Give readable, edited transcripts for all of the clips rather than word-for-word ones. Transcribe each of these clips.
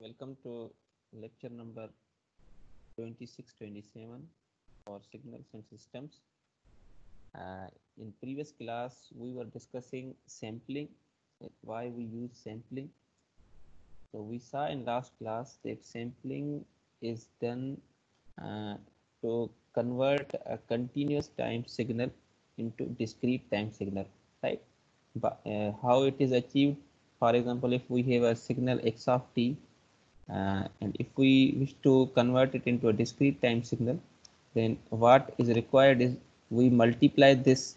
Welcome to lecture number 26-27 for signals and systems. In previous class, we were discussing sampling, why we use sampling. So we saw in last class that sampling is done to convert a continuous time signal into discrete time signal, right? But how it is achieved? For example, if we have a signal x of t, and if we wish to convert it into a discrete time signal, then what is required is we multiply this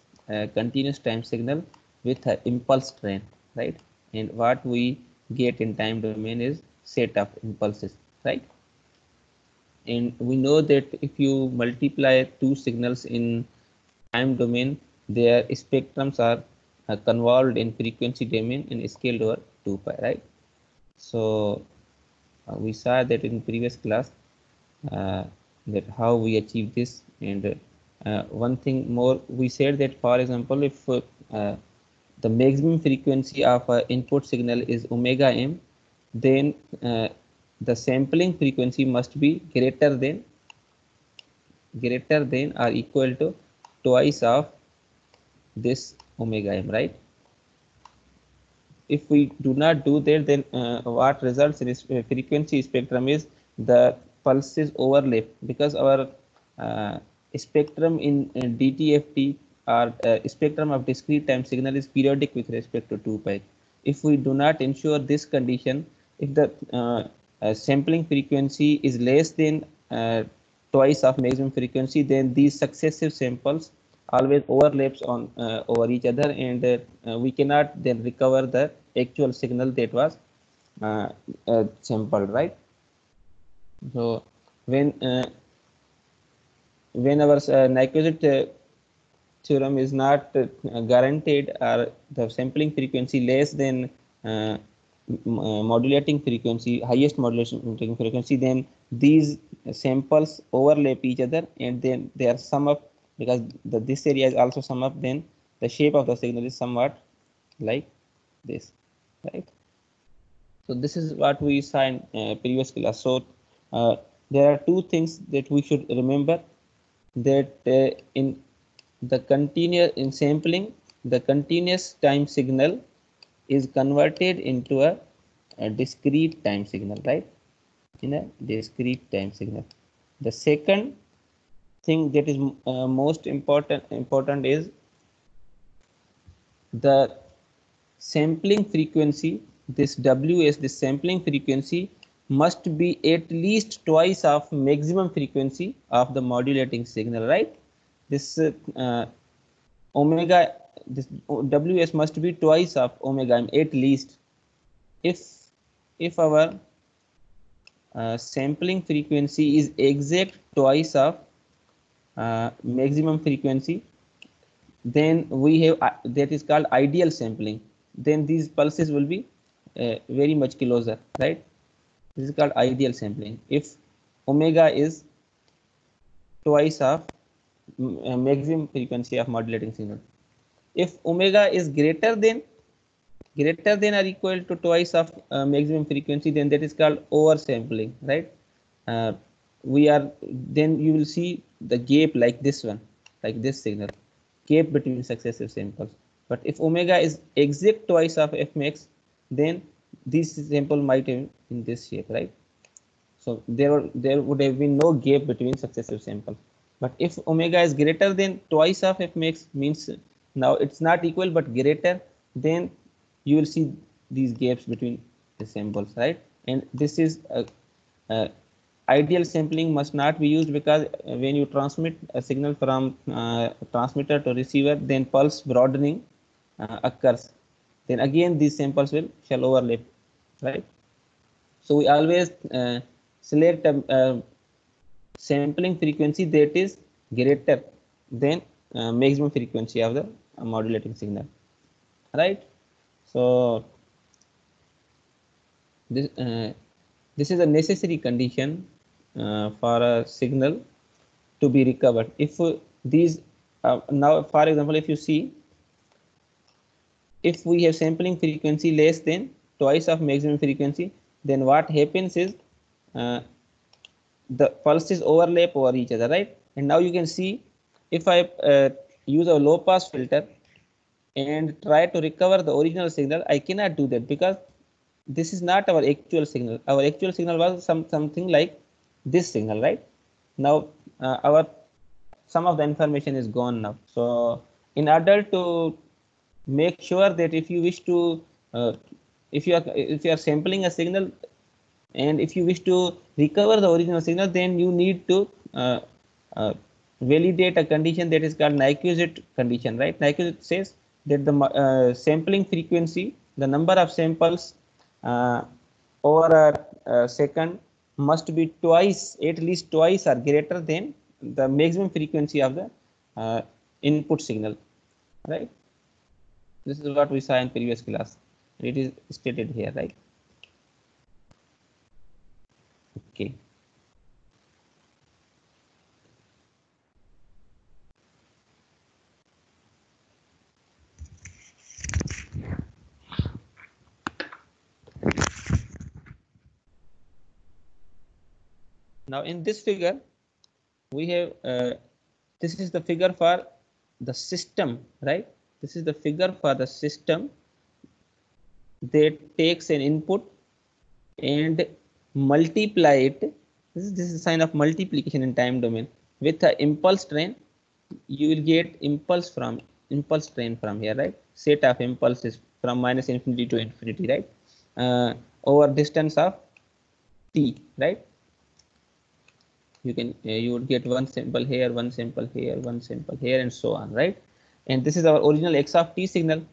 continuous time signal with an impulse train, right? And what we get in time domain is set of impulses, right? And we know that if you multiply two signals in time domain, their spectrums are convolved in frequency domain and scaled over 2 pi, right? So we saw that in previous class that how we achieve this. And one thing more, we said that, for example, if the maximum frequency of input signal is omega m, then the sampling frequency must be greater than or equal to twice of this omega m, right? If we do not do that, then what results in frequency spectrum is the pulses overlap, because our spectrum in DTFT or spectrum of discrete time signal is periodic with respect to 2 pi. If we do not ensure this condition, if the sampling frequency is less than twice of maximum frequency, then these successive samples always overlaps on over each other, and we cannot then recover the actual signal that was sampled, right? So when our Nyquist theorem is not guaranteed, or the sampling frequency less than modulating frequency, highest modulating frequency, then these samples overlap each other, and then they are sum up, because this area is also sum up, then the shape of the signal is somewhat like this, right? So this is what we saw in previous class. So there are two things that we should remember, that in sampling, the continuous time signal is converted into a discrete time signal, right? In a discrete time signal. The second thing that is most important is the sampling frequency. This WS, this sampling frequency, must be at least twice of maximum frequency of the modulating signal, right? This omega, this WS must be twice of omega at least. If our sampling frequency is exact twice of maximum frequency, then we have that is called ideal sampling. Then these pulses will be very much closer, right? This is called ideal sampling. If omega is twice of maximum frequency of modulating signal. If omega is greater than or equal to twice of maximum frequency, then that is called oversampling, right? Then you will see the gap like this one, like this signal, gap between successive samples. But if omega is exact twice of f max, then this sample might have in this shape, right? So there would have been no gap between successive samples. But if omega is greater than twice of f max, means now it's not equal but greater, then you will see these gaps between the samples, right? And this is ideal sampling must not be used, because when you transmit a signal from transmitter to receiver, then pulse broadening occurs. Then again these samples shall overlap, right? So we always select a sampling frequency that is greater than maximum frequency of the modulating signal, right? So this is a necessary condition for a signal to be recovered. If these now, for example, if you see, if we have sampling frequency less than twice of maximum frequency, then what happens is the pulses overlap over each other, right? And now you can see if I use a low pass filter and try to recover the original signal, I cannot do that because this is not our actual signal. Our actual signal was something like this signal, right? Now our some of the information is gone now. So in order to make sure that if you wish to if you are sampling a signal and if you wish to recover the original signal, then you need to uh, validate a condition that is called Nyquist condition, right? Nyquist says that the sampling frequency, the number of samples over a second must be twice, at least twice or greater than the maximum frequency of the input signal, right? This is what we saw in previous class. It is stated here, right? Okay. Now in this figure, we have this is the figure for the system, right? This is the figure for the system that takes an input and multiply it. This is a sign of multiplication in time domain with an impulse train. You will get impulse train from here, right? Set of impulses from minus infinity to infinity, right? Over distance of t, right? You can you would get one sample here, one sample here, one sample here, and so on, right? And this is our original x of t signal,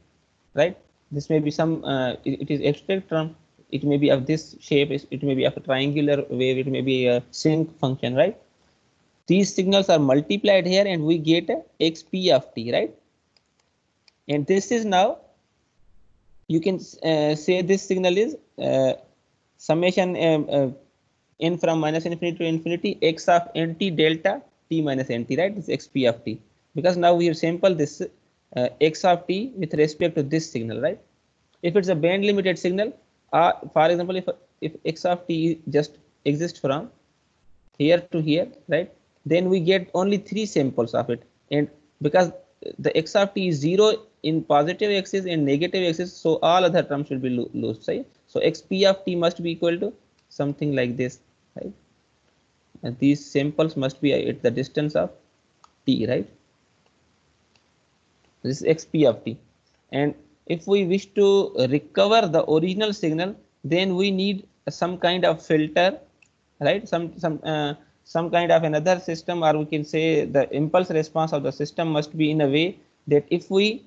right? This may be some it is abstract term. It may be of this shape. It may be of a triangular wave. It may be a sinc function, right? These signals are multiplied here, and we get a xp of t, right? And this is now you can say this signal is summation n from minus infinity to infinity x of nt delta t minus nt, right? This is xp of t, because now we have sampled this x of t with respect to this signal, right? If it's a band limited signal, for example, if x of t just exists from here to here, right, then we get only 3 samples of it. And because the x of t is 0 in positive axis and negative axis, so all other terms will be lost, right? So xp of t must be equal to something like this, right? And these samples must be at the distance of t, right? This is xp of t. And if we wish to recover the original signal, then we need some kind of filter, right? Some kind of another system, or we can say the impulse response of the system must be in a way that if we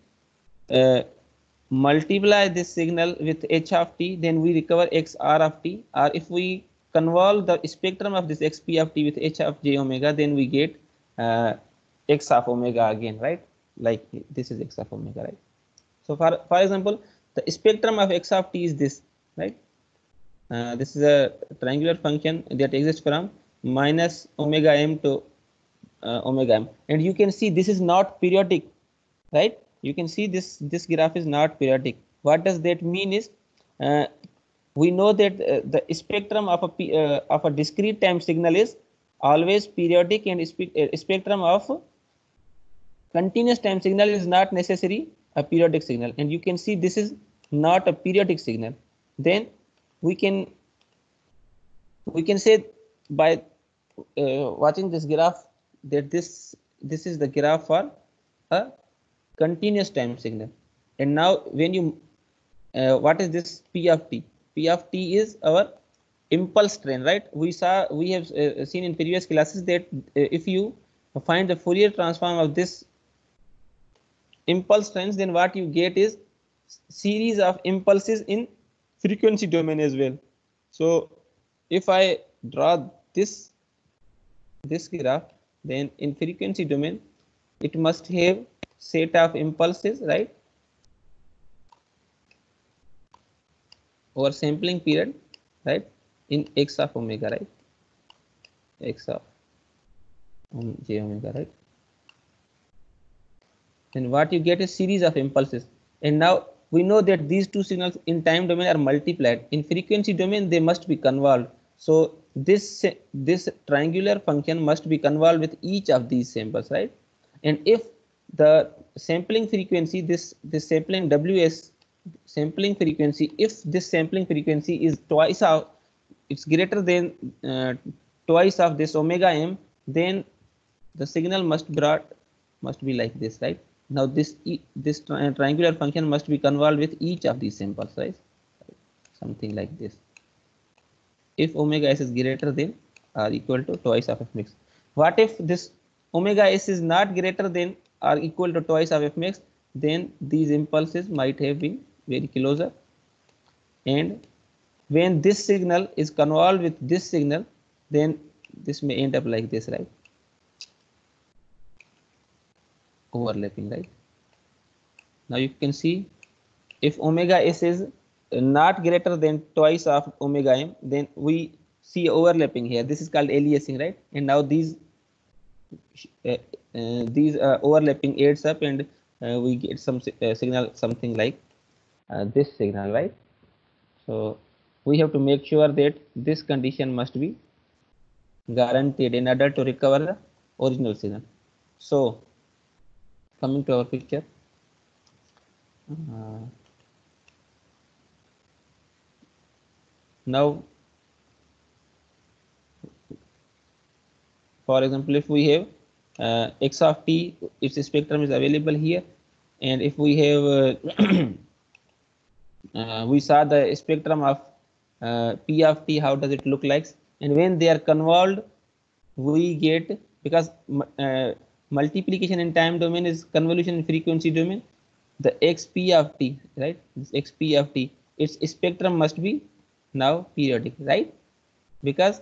multiply this signal with h of t, then we recover xr of t. Or if we convolve the spectrum of this xp of t with h of j omega, then we get x of omega again, right? Like this is x of omega, right? So for example, the spectrum of x of t is this, right? This is a triangular function that exists from minus omega m to omega m, and you can see this is not periodic, right? You can see this graph is not periodic. What does that mean is we know that the spectrum of a discrete time signal is always periodic, and spectrum of continuous time signal is not necessary a periodic signal. And you can see this is not a periodic signal. Then we can say by watching this graph that this is the graph for a continuous time signal. And now when you what is this p of t? P of t is our impulse train, right? We have seen in previous classes that if you find the Fourier transform of this impulse trains, then what you get is series of impulses in frequency domain as well. So if I draw this graph, then in frequency domain it must have set of impulses, right, over sampling period, right, in x of omega, right, x of j omega, right? And what you get is series of impulses. And now we know that these two signals in time domain are multiplied. In frequency domain, they must be convolved. So this triangular function must be convolved with each of these samples, right? And if the sampling frequency, this sampling WS sampling frequency, if this sampling frequency is twice of, it's greater than twice of this omega m, then the signal must be like this, right? Now this triangular function must be convolved with each of these samples, right? Something like this. If omega s is greater than or equal to twice of f mix. What if this omega s is not greater than or equal to twice of f mix? Then these impulses might have been very closer, and when this signal is convolved with this signal, then this may end up like this, right? Overlapping, right? Now you can see if omega s is not greater than twice of omega m, then we see overlapping here. This is called aliasing, right? And now these overlapping adds up, and we get some signal, something like this signal, right? So we have to make sure that this condition must be guaranteed in order to recover the original signal. So coming to our picture, now for example, if we have x of t, its spectrum is available here, and if we have we saw the spectrum of p of t, how does it look like? And when they are convolved, we get, because multiplication in time domain is convolution in frequency domain, the xp of t, right? This xp of t, its spectrum must be now periodic, right? Because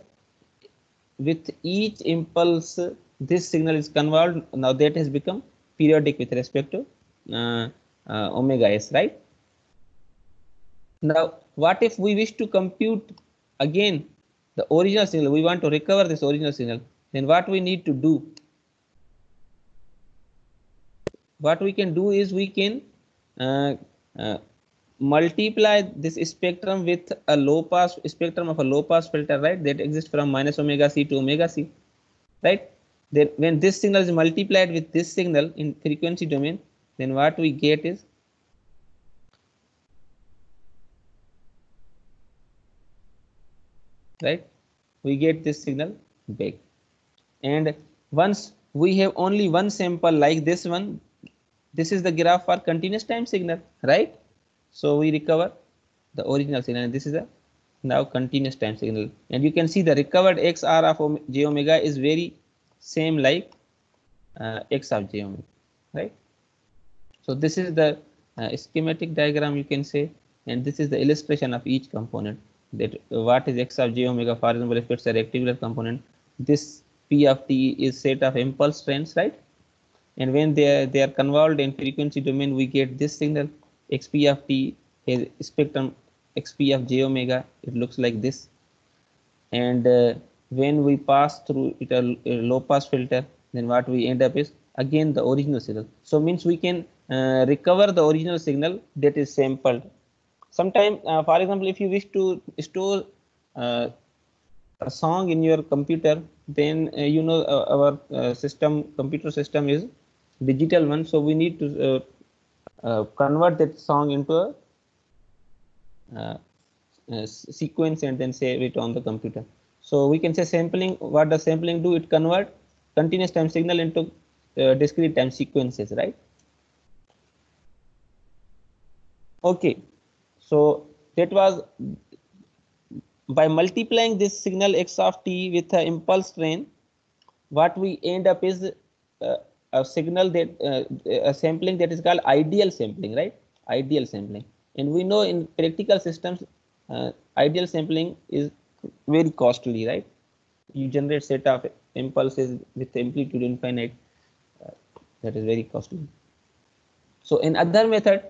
with each impulse this signal is convolved, now that has become periodic with respect to omega s, right? Now what if we wish to compute again the original signal, we want to recover this original signal, then what we need to do, what we can do is we can multiply this spectrum with a low pass spectrum of a low pass filter, right? That exists from minus omega c to omega c, right? Then when this signal is multiplied with this signal in frequency domain, then what we get is right, we get this signal back. And once we have only one sample like this one, this is the graph for continuous time signal, right? So we recover the original signal, and this is a now continuous time signal, and you can see the recovered xr of j omega is very same like x of j omega, right? So this is the schematic diagram, you can say, and this is the illustration of each component, that what is x of j omega. For example, if it's a rectangular component, this p of t is set of impulse trains, right? And when they are convolved in frequency domain, we get this signal xp of t has spectrum xp of j omega, it looks like this. And when we pass through it a low pass filter, then what we end up is again the original signal. So means we can recover the original signal that is sampled. Sometime for example, if you wish to store a song in your computer, then you know our computer system is digital one, so we need to convert that song into a sequence and then save it on the computer. So we can say sampling. What does sampling do? It convert continuous time signal into discrete time sequences, right? Okay, so that was by multiplying this signal x of t with an impulse train, what we end up is a signal that a sampling that is called ideal sampling, right? Ideal sampling. And we know in practical systems, ideal sampling is very costly, right? You generate set of impulses with amplitude infinite, that is very costly. So another method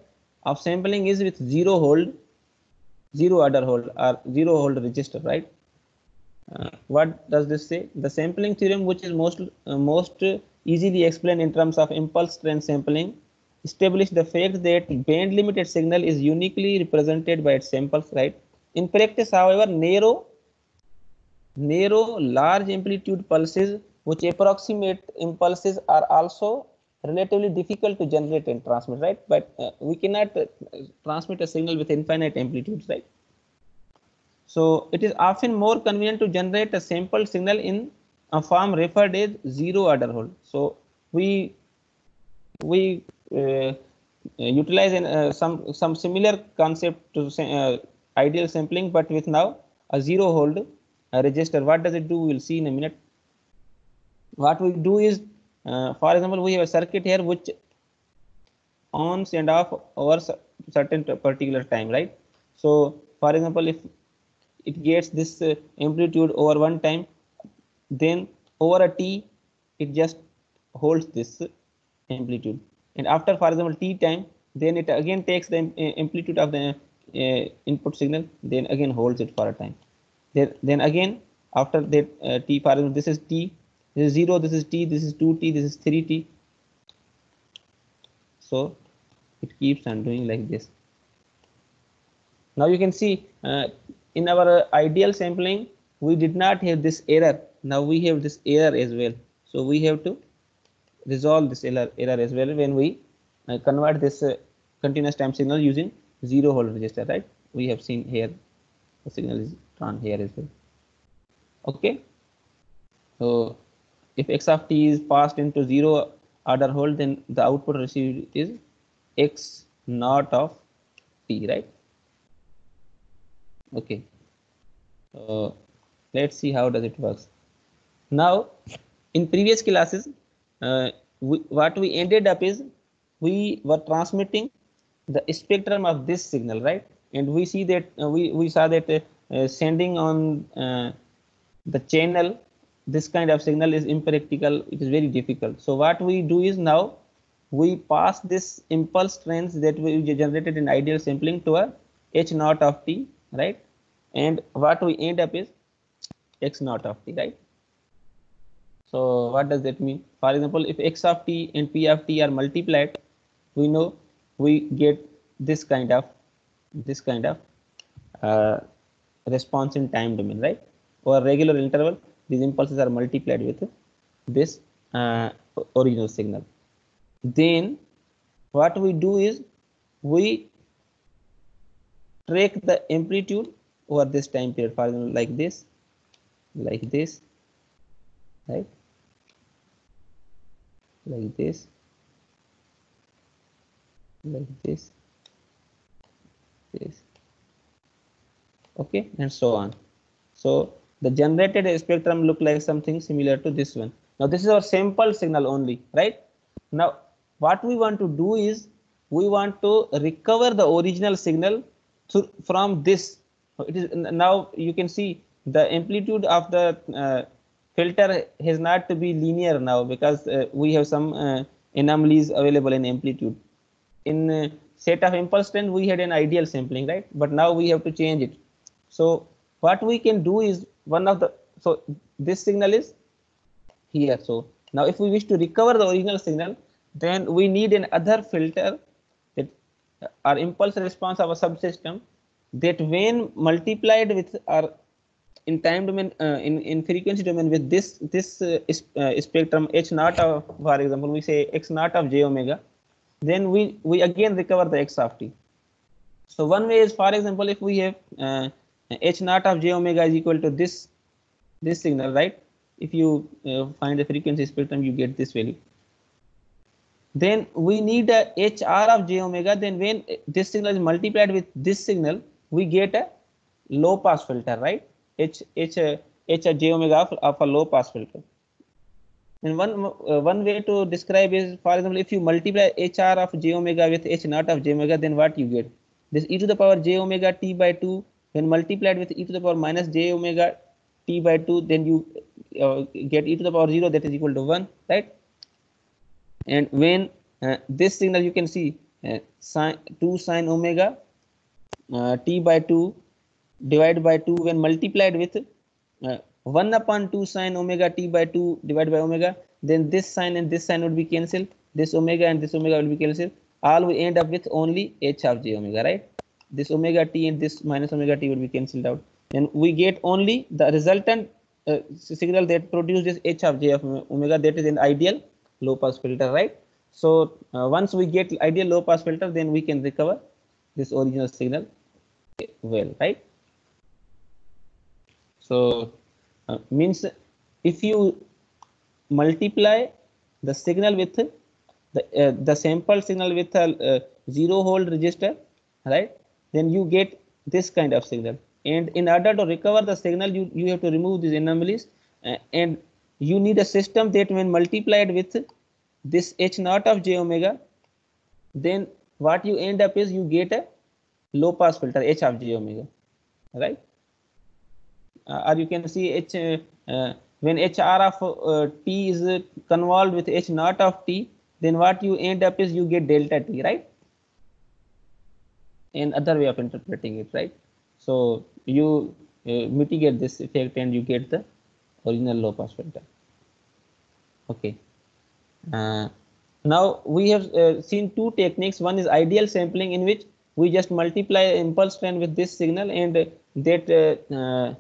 of sampling is with zero order hold or zero hold register, right? What does this say? The sampling theorem, which is most easily explained in terms of impulse train sampling, establish the fact that band limited signal is uniquely represented by its samples, right? In practice, however, narrow large amplitude pulses which approximate impulses are also relatively difficult to generate and transmit, right? But we cannot transmit a signal with infinite amplitudes, right? So it is often more convenient to generate a sample signal in a form referred as zero order hold. So we utilize some similar concept to ideal sampling, but with now a zero hold register. What does it do? We'll see in a minute. What we do is, for example, we have a circuit here which ons and off over certain particular time, right? So for example, if it gets this amplitude over one time, then over a t it just holds this amplitude, and after, for example, t time, then it again takes the amplitude of the input signal, then again holds it for a time. Then again after that t, for example, this is t, this is 0, this is t, this is 2t, this is 3t. So it keeps on doing like this. Now you can see in our ideal sampling we did not have this error. Now we have this error as well. So we have to resolve this error as well when we convert this continuous time signal using zero hold register, right? We have seen here the signal is drawn here as well. Okay. So if x of t is passed into zero order hold, then the output received is x naught of t, right? Okay. Let's see how does it works. Now in previous classes what we ended up is we were transmitting the spectrum of this signal, right? And we see that we saw that sending on the channel this kind of signal is impractical, it is very difficult. So what we do is now we pass this impulse trends that we generated in ideal sampling to a h naught of t, right? And what we end up is x naught of t, right? So what does that mean? For example, if x of t and p of t are multiplied, we know we get this kind of response in time domain, right? Or regular interval, these impulses are multiplied with this original signal. Then what we do is we track the amplitude over this time period, for example, like this, right? Like this, like this, okay, and so on. So the generated spectrum look like something similar to this one. Now this is our sample signal only, right? Now what we want to do is we want to recover the original signal from this. It is now you can see the amplitude of the filter has not to be linear now, because we have some anomalies available in amplitude. In set of impulse trend we had an ideal sampling, right? But now we have to change it. So what we can do is so this signal is here. So now if we wish to recover the original signal, then we need another filter, that our impulse response of a subsystem, that when multiplied with our in time domain in frequency domain with this spectrum h naught of, for example, we say x naught of j omega, then we again recover the x of t. So one way is, for example, if we have h naught of j omega is equal to this signal, right? If you find the frequency spectrum, you get this value. Then we need a hr of j omega. Then when this signal is multiplied with this signal, we get a low pass filter, right? H j omega of a low pass filter. And one way to describe is, for example, if you multiply hr of j omega with h naught of j omega, then what you get? This e to the power j omega t by 2 when multiplied with e to the power minus j omega t by 2, then you get e to the power 0, that is equal to 1, right? And when this signal, you can see 2 sine omega t by 2 divided by 2 when multiplied with 1 upon 2 sine omega t by 2 divided by omega, then this sine and this sine would be cancelled, this omega and this omega will be cancelled. all we end up with only h of j omega, right? This omega t and this minus omega t would be cancelled out. Then we get only the resultant signal that produces h of j of omega, that is an ideal low pass filter, right? So once we get ideal low pass filter, then we can recover this original signal well, right? So means if you multiply the signal with the sample signal with a zero hold register, right, then you get this kind of signal. And in order to recover the signal, you have to remove these anomalies, and you need a system that when multiplied with this h naught of j omega, then what you end up is you get a low pass filter h of j omega, right? Or you can see h when hr of t is convolved with h naught of t, then what you end up is you get delta t, right? Another way of interpreting it, right? So you mitigate this effect and you get the original low pass filter. Okay. Now we have seen two techniques. One is ideal sampling, in which we just multiply impulse train with this signal, and that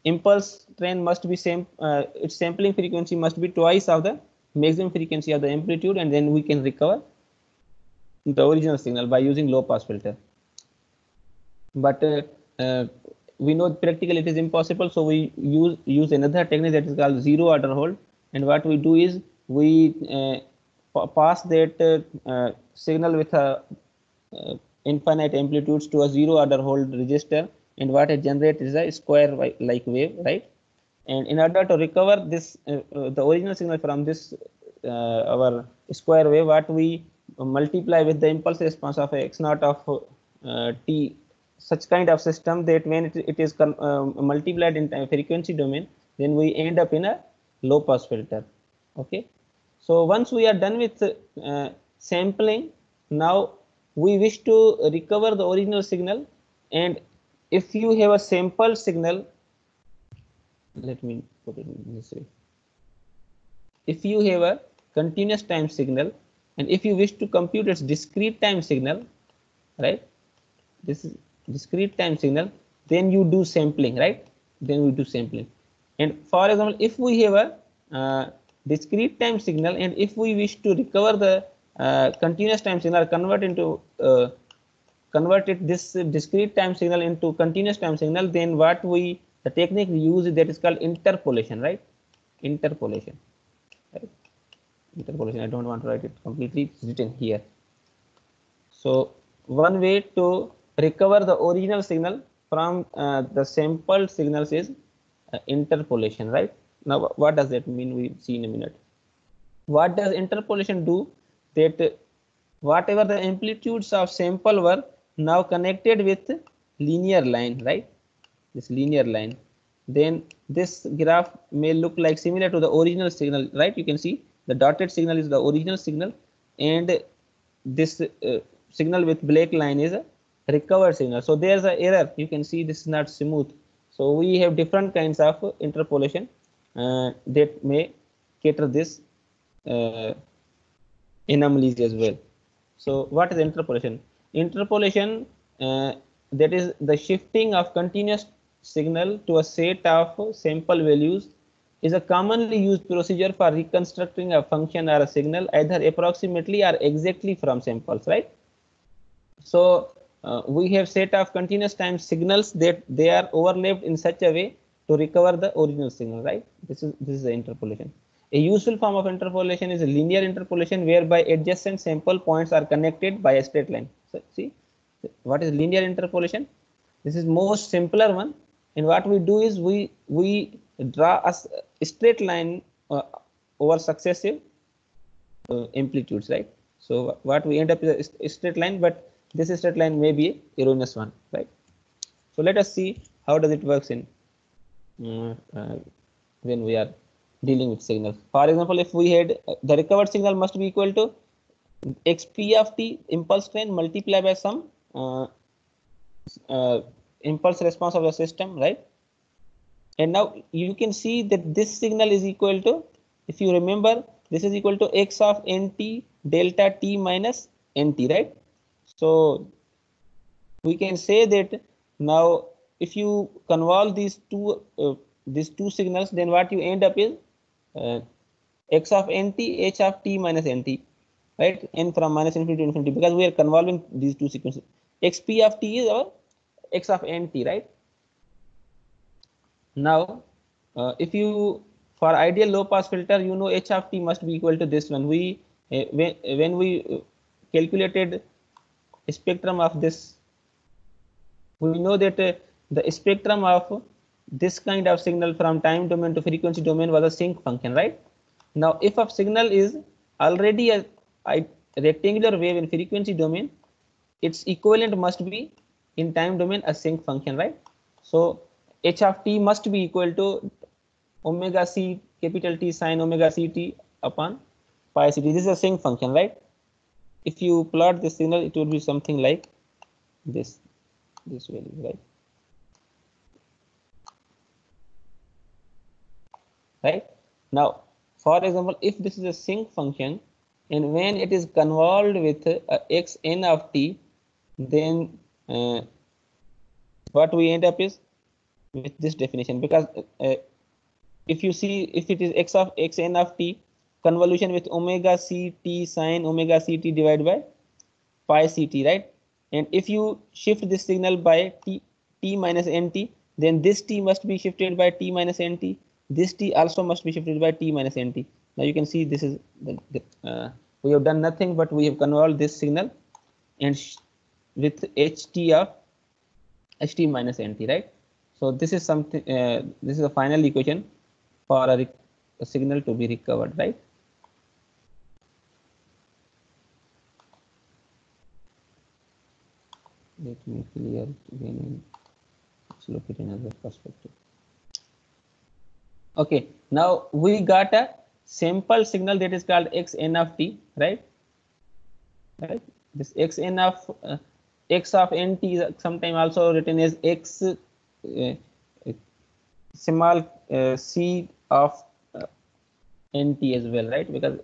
impulse train must be its sampling frequency must be twice of the maximum frequency of the amplitude, and then we can recover the original signal by using low pass filter. But we know practically it is impossible, so we use another technique that is called zero order hold. And what we do is we pass that signal with a infinite amplitudes to a zero order hold register, and what it generates is a square like wave, right? And in order to recover this the original signal from this our square wave, what we multiply with the impulse response of x naught of t, such kind of system that when it is multiplied in frequency domain, then we end up in a low pass filter. Okay, so once we are done with sampling, now we wish to recover the original signal. And if you have a sample signal, let me put it in this way. If you have a continuous time signal, and if you wish to compute its discrete time signal, right, this is discrete time signal, then you do sampling, right? Then we do sampling. And for example, if we have a discrete time signal, and if we wish to recover the continuous time signal, convert this discrete time signal into continuous time signal, then what the technique we use, that is called interpolation, right? Interpolation, right? Interpolation, I don't want to write it completely, it's written here. So one way to recover the original signal from the sampled signals is interpolation, right? Now what does that mean? We see in a minute. What does interpolation do? That whatever the amplitudes of sample were now connected with linear line, right? This linear line, then this graph may look like similar to the original signal, right? You can see the dotted signal is the original signal, and this signal with black line is a recovered signal. So there's an error. You can see this is not smooth. So we have different kinds of interpolation that may cater this anomalies as well. So what is interpolation? Interpolation, that is the shifting of continuous signal to a set of sample values, is a commonly used procedure for reconstructing a function or a signal either approximately or exactly from samples, right? So we have set of continuous time signals that they are overlapped in such a way to recover the original signal, right? This is the interpolation. A useful form of interpolation is a linear interpolation, whereby adjacent sample points are connected by a straight line. So see, what is linear interpolation? This is most simpler one, and what we do is we draw a straight line over successive amplitudes, right? So what we end up is a straight line, but this straight line may be a erroneous one, right? So let us see how does it works in when we are dealing with signals. For example, if we had the recovered signal must be equal to xp of t impulse train multiplied by some impulse response of the system, right? And now you can see that this signal is equal to, if you remember, this is equal to x of nt delta t minus nt, right? So we can say that now if you convolve these two signals, then what you end up is x of nt, h of t minus nt, right? N from minus infinity to infinity, because we are convolving these two sequences. xp of t is our x of nt, right? Now if you, for ideal low pass filter, you know h of t must be equal to this one. We when we calculated spectrum of this, we know that the spectrum of this kind of signal from time domain to frequency domain was a sinc function, right? Now if a signal is already a rectangular wave in frequency domain, its equivalent must be in time domain a sinc function, right? So h of t must be equal to omega c capital T sine omega ct upon pi ct. This is a sinc function, right? If you plot the signal, it would be something like this value, right? Right now, for example, if this is a sinc function, and when it is convolved with x n of t, then what we end up is with this definition, because if you see, if it is x of x n of t convolution with omega c t sine omega ct divided by pi ct, right? And if you shift this signal by t minus nt, then this t must be shifted by t minus nt. This t also must be shifted by t minus nt. Now you can see this is we have done nothing but we have convolved this signal and with ht of ht minus nt, right? So this is something. This is a final equation for a signal to be recovered, right? Let me clear it again and let's look at another perspective. Okay, now we got a sample signal that is called xn of t, right? Right. This xn of x of nt is sometimes also written as x small c of nt as well, right? Because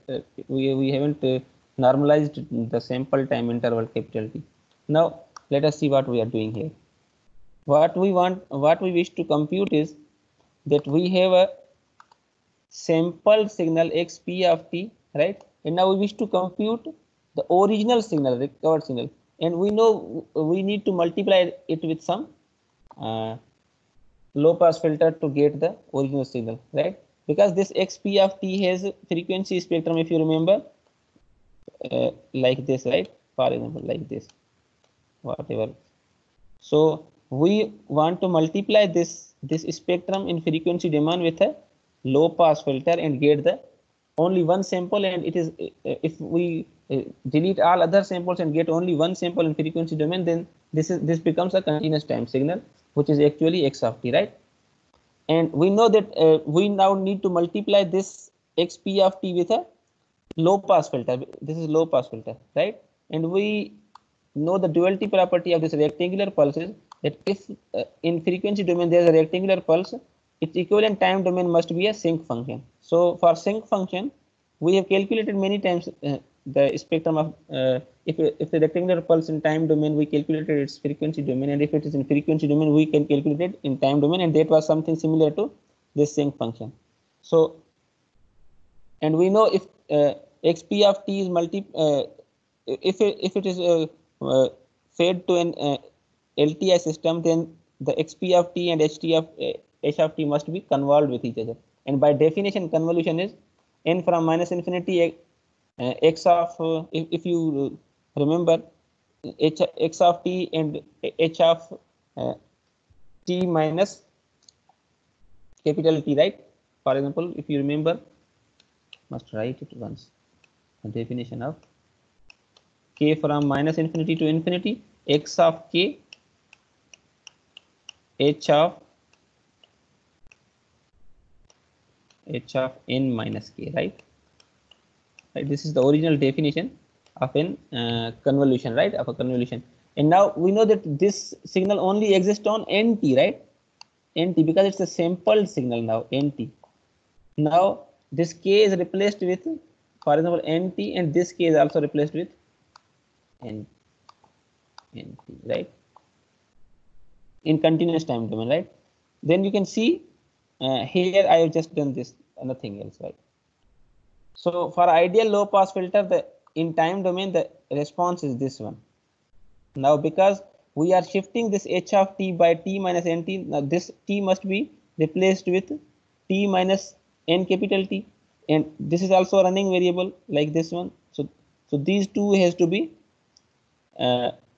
we haven't normalized the sample time interval capital T. Now let us see what we are doing here. What we wish to compute is that we have a sample signal xp of t, right? And now we wish to compute the original signal, recovered signal, and we know we need to multiply it with some low pass filter to get the original signal, right? Because this xp of t has frequency spectrum, if you remember, like this, right? For example, like this, whatever. So we want to multiply this spectrum in frequency domain with a low pass filter and get the only one sample, and it is if we delete all other samples and get only one sample in frequency domain, then this becomes a continuous time signal, which is actually x of t, right? And we know that we now need to multiply this xp of t with a low pass filter. This is low pass filter, right? And we know the duality property of this rectangular pulse is that if in frequency domain there is a rectangular pulse, its equivalent time domain must be a sinc function. So for sinc function, we have calculated many times the spectrum of if the rectangular pulse in time domain, we calculated its frequency domain, and if it is in frequency domain, we can calculate it in time domain, and that was something similar to this sinc function. So, and we know if xp of t is if it is fed to an LTI system, then the xp of t and h of t must be convolved with each other. And by definition, convolution is n from minus infinity x of if you remember x of t and h of t minus capital T, right? For example, if you remember, must write it once. The definition of k from minus infinity to infinity, x of k, h of n minus k, right? Right. This is the original definition of an convolution, right? Of a convolution. And now we know that this signal only exists on nt, right? Nt, because it's a sampled signal now, nt. Now this k is replaced with, for example, nt, and this k is also replaced with nt, right? In continuous time domain, right? Then you can see here I have just done this, nothing else, right? So for ideal low pass filter, the in time domain the response is this one. Now because we are shifting this h of t by t minus nt, now this t must be replaced with t minus n capital T, and this is also a running variable like this one. So these two has to be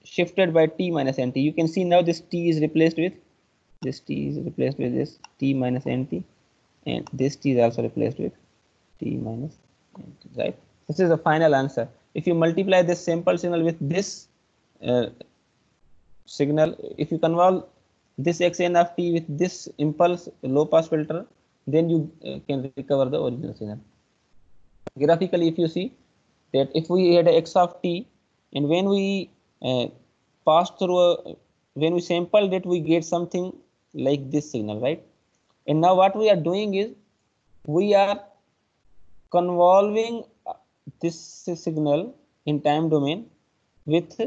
shifted by t minus nt. You can see now this t is replaced with this t minus nt, and this t is also replaced with t minus nt, right? This is the final answer. If you multiply this sample signal with this signal, if you convolve this xn of t with this impulse low pass filter, then you can recover the original signal. Graphically, if you see that if we had a x of t, and when we pass through when we sampled it, we get something like this signal, right? And now what we are doing is we are convolving this signal in time domain with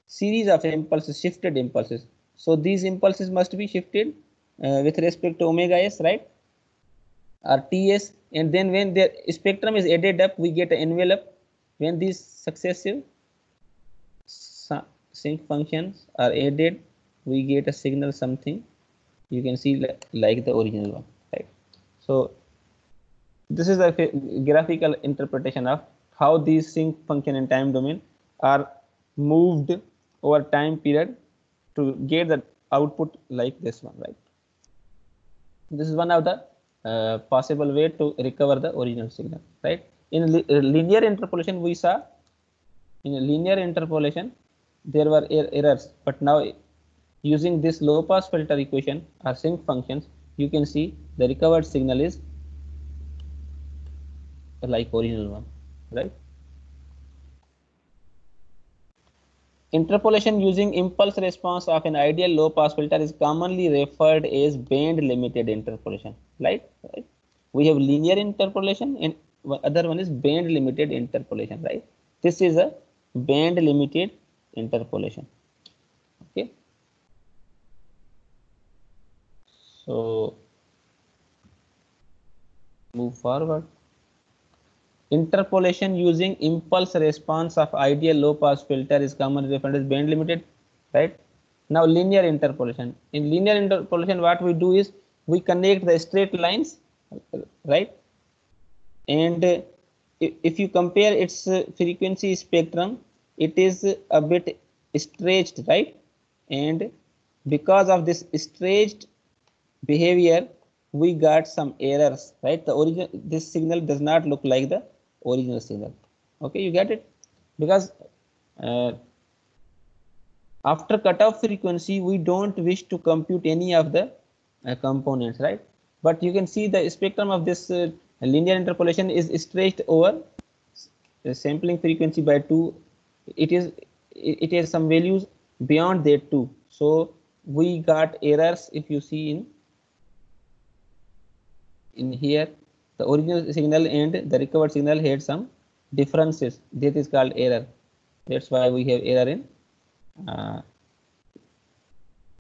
series of impulses, shifted impulses. So these impulses must be shifted with respect to omega s, right, or ts, and then when the spectrum is added up, we get an envelope. When these successive sinc functions are added, we get a signal something you can see like the original one, right? So this is a graphical interpretation of how these sinc function and time domain are moved over time period to get the output like this one, right? This is one of the possible way to recover the original signal, right? In linear interpolation, we saw in linear interpolation there were errors, but now using this low pass filter equation or sinc functions, you can see the recovered signal is like original one, right? Interpolation using impulse response of an ideal low pass filter is commonly referred as band limited interpolation, right? We have linear interpolation and other one is band limited interpolation, right? This is a band limited interpolation. Okay. So move forward. Interpolation using impulse response of ideal low pass filter is commonly referred as band limited, right? Now linear interpolation. In linear interpolation, what we do is we connect the straight lines, right? And if you compare its frequency spectrum, it is a bit stretched, right? And because of this stretched behavior, we got some errors, right? The original, this signal does not look like the original signal. Okay, you get it? Because after cutoff frequency, we don't wish to compute any of the components, right? But you can see the spectrum of this linear interpolation is stretched over the sampling frequency by 2. It has some values beyond that too. So we got errors. If you see in here, the original signal and the recovered signal had some differences. That is called error. That's why we have error in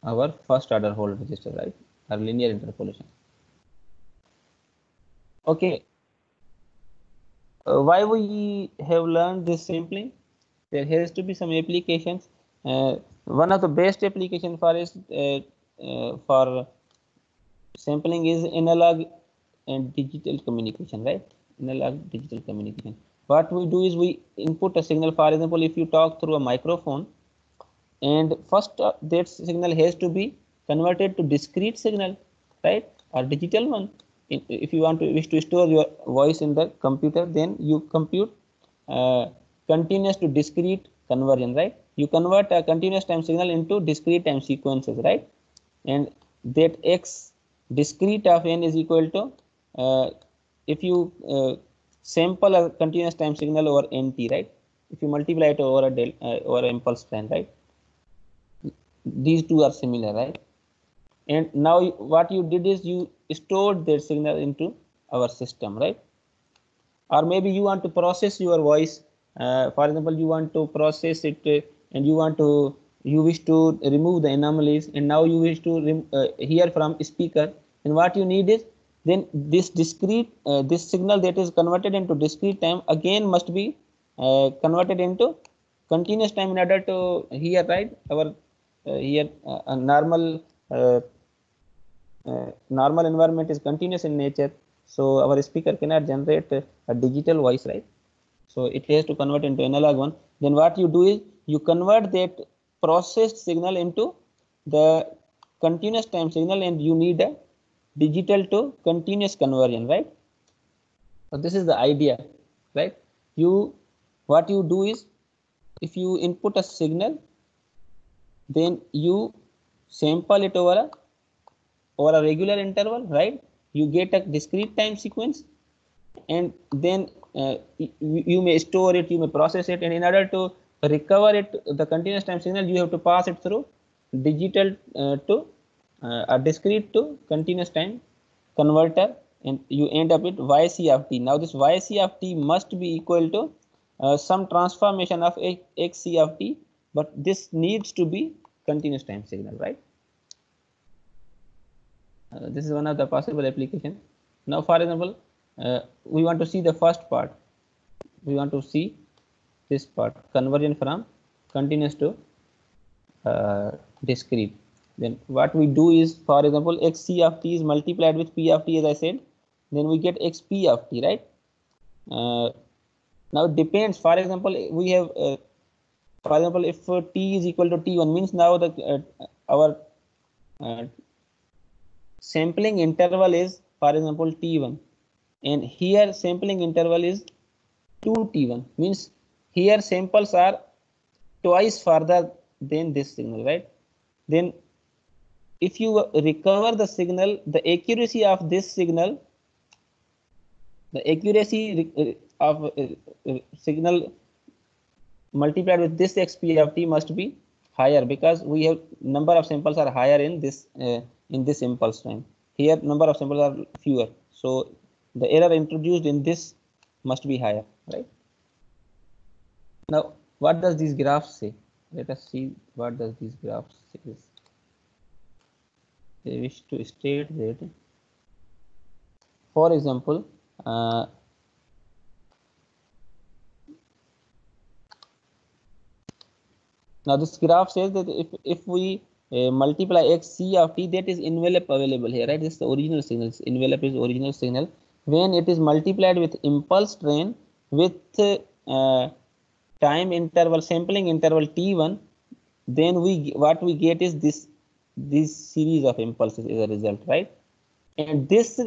our first order hold register, right? Our linear interpolation. Okay. Why we have learned this sampling? There has to be some applications. One of the best application for is for sampling is analog and digital communication, right? Analog digital communication. What we do is we input a signal. For example, if you talk through a microphone, and first that signal has to be converted to discrete signal, right, or digital one. If you want to wish to store your voice in the computer, then you compute continuous to discrete conversion, right? You convert a continuous time signal into discrete time sequences, right? And that x discrete of n is equal to if you sample a continuous time signal over nt, right? If you multiply it over a over impulse plan, right? These two are similar, right? And now what you did is you stored that signal into our system, right? Or maybe you want to process your voice For example, you want to process it and you wish to remove the anomalies, and now you wish to hear from speaker, and what you need is then this discrete this signal that is converted into discrete time again must be converted into continuous time in order to hear, right? Our here a normal environment is continuous in nature, so our speaker cannot generate a digital voice, right? So it has to convert into analog one. Then what you do is you convert that processed signal into the continuous time signal, and you need a digital to continuous conversion, right? So this is the idea, right? What you do is if you input a signal, then you sample it over a regular interval, right? You get a discrete time sequence, and then you may store it, you may process it, and in order to recover it, the continuous time signal, you have to pass it through digital to a discrete to continuous time converter, and you end up with yc of t. Now this yc of t must be equal to some transformation of xc of t, but this needs to be continuous time signal, right? This is one of the possible application. Now, for example, we want to see the first part. We want to see this part, conversion from continuous to discrete. Then what we do is, for example, xc of t is multiplied with p of t, as I said. Then we get xp of t, right? Now it depends. For example, we have, for example, if t is equal to t1, means now the our sampling interval is, for example, t1, and here sampling interval is 2t1, means here samples are twice further than this signal, right? Then if you recover the signal, the accuracy of this signal, the accuracy of signal multiplied with this xp of t must be higher, because we have number of samples are higher in this impulse time. Here number of samples are fewer, so the error introduced in this must be higher, right? Now what does these graphs say? Let us see what does these graphs say. They wish to state that, for example, now this graph says that if we multiply xc of t, that is envelope available here, right? This is the original signal. Envelope is original signal. When it is multiplied with impulse train with time interval, sampling interval t1, then what we get is this series of impulses as a result, right? And this,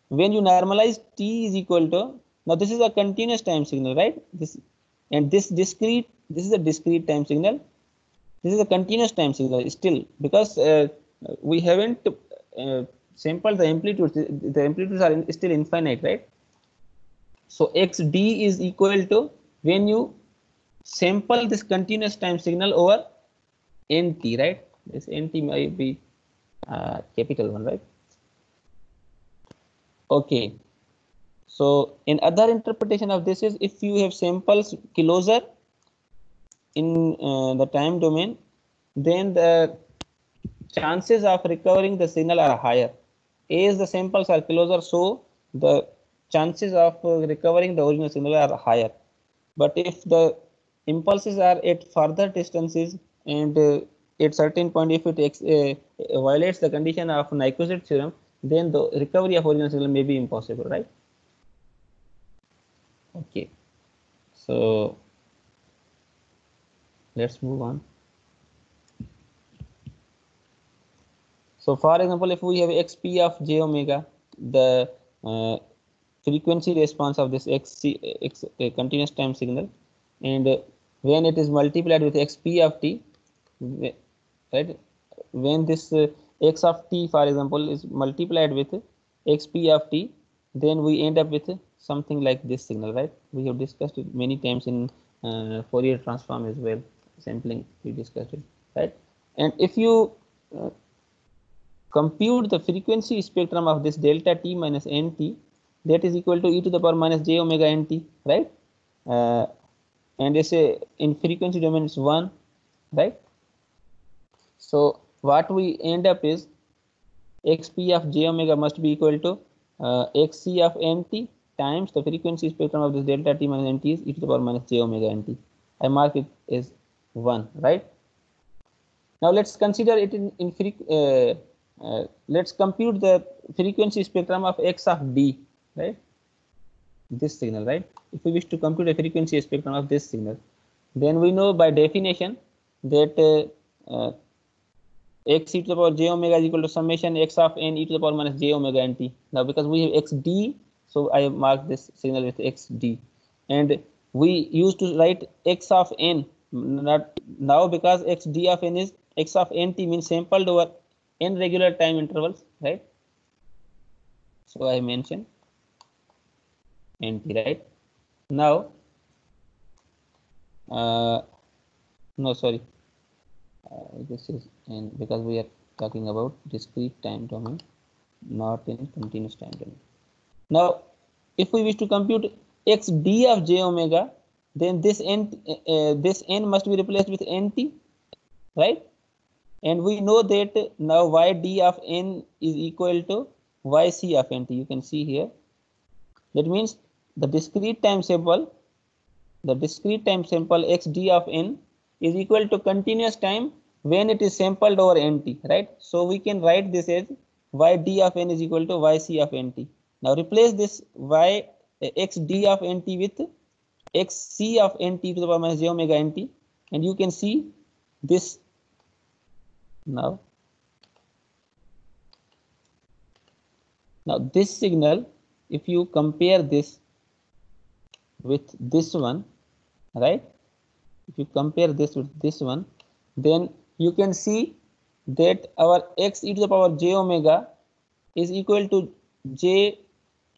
when you normalize t is equal to, now this is a continuous time signal, right? This is a discrete time signal. This is a continuous time signal still, because we haven't sampled the amplitudes. The amplitudes are still infinite, right? So xd is equal to, when you sample this continuous time signal over nt, right? This nt might be capital one, right? Okay. So in other interpretation of this is, if you have samples closer in the time domain, then the chances of recovering the signal are higher. As the samples are closer, so the chances of recovering the original signal are higher. But if the impulses are at further distances, and at certain point, if it violates the condition of Nyquist theorem, then the recovery of original signal may be impossible, right? Okay, so let's move on. So for example, if we have xp of j omega, the frequency response of this continuous time signal, and when it is multiplied with xp of t, right? When this x of t, for example, is multiplied with xp of t, then we end up with something like this signal, right? We have discussed it many times in Fourier transform as well. Sampling, we discussed it, right? And if you compute the frequency spectrum of this delta t minus nt, that is equal to e to the power minus j omega nt, right? and they say in frequency domain is 1, right? So what we end up is xp of j omega must be equal to xc of nt times the frequency spectrum of this delta t minus nt is e to the power minus j omega nt. I mark it as 1, right? Now let's consider it let's compute the frequency spectrum of x of d, right? This signal, right? If we wish to compute a frequency spectrum of this signal, then we know by definition that x e to the power j omega is equal to summation x of n e to the power minus j omega nt. Now because we have xd, so I mark this signal with xd, and we used to write x of n, not now, because xd of n is x of nt means sampled over n regular time intervals, right? So I mentioned nt, right? Now no, sorry, this is n, because we are talking about discrete time domain, not in continuous time domain. Now if we wish to compute xd of j omega, then this n must be replaced with nt, right? And we know that now yd of n is equal to yc of nt. You can see here. That means the discrete time sample xd of n is equal to continuous time when it is sampled over nt, right? So we can write this as yd of n is equal to yc of nt. Now replace this xd of nt with xc of nt to the power minus j omega nt, and you can see this. Now this signal, if you compare this with this one, right? If you compare this with this one, then you can see that our x e to the power j omega is equal to j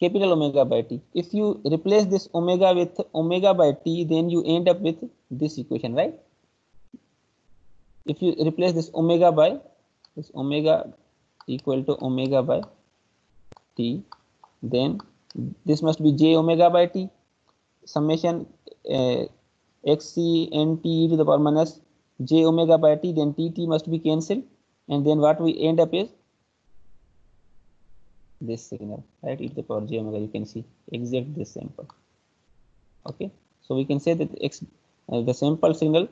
capital omega by t. If you replace this omega with omega by t, then you end up with this equation, right? If you replace this omega by this omega equal to omega by t, then this must be j omega by t summation xc nt e to the power minus j omega by t, then tt must be cancelled, and then what we end up is this signal, right? E to the power j omega. You can see exact this sample. Okay, so we can say that the sample signal.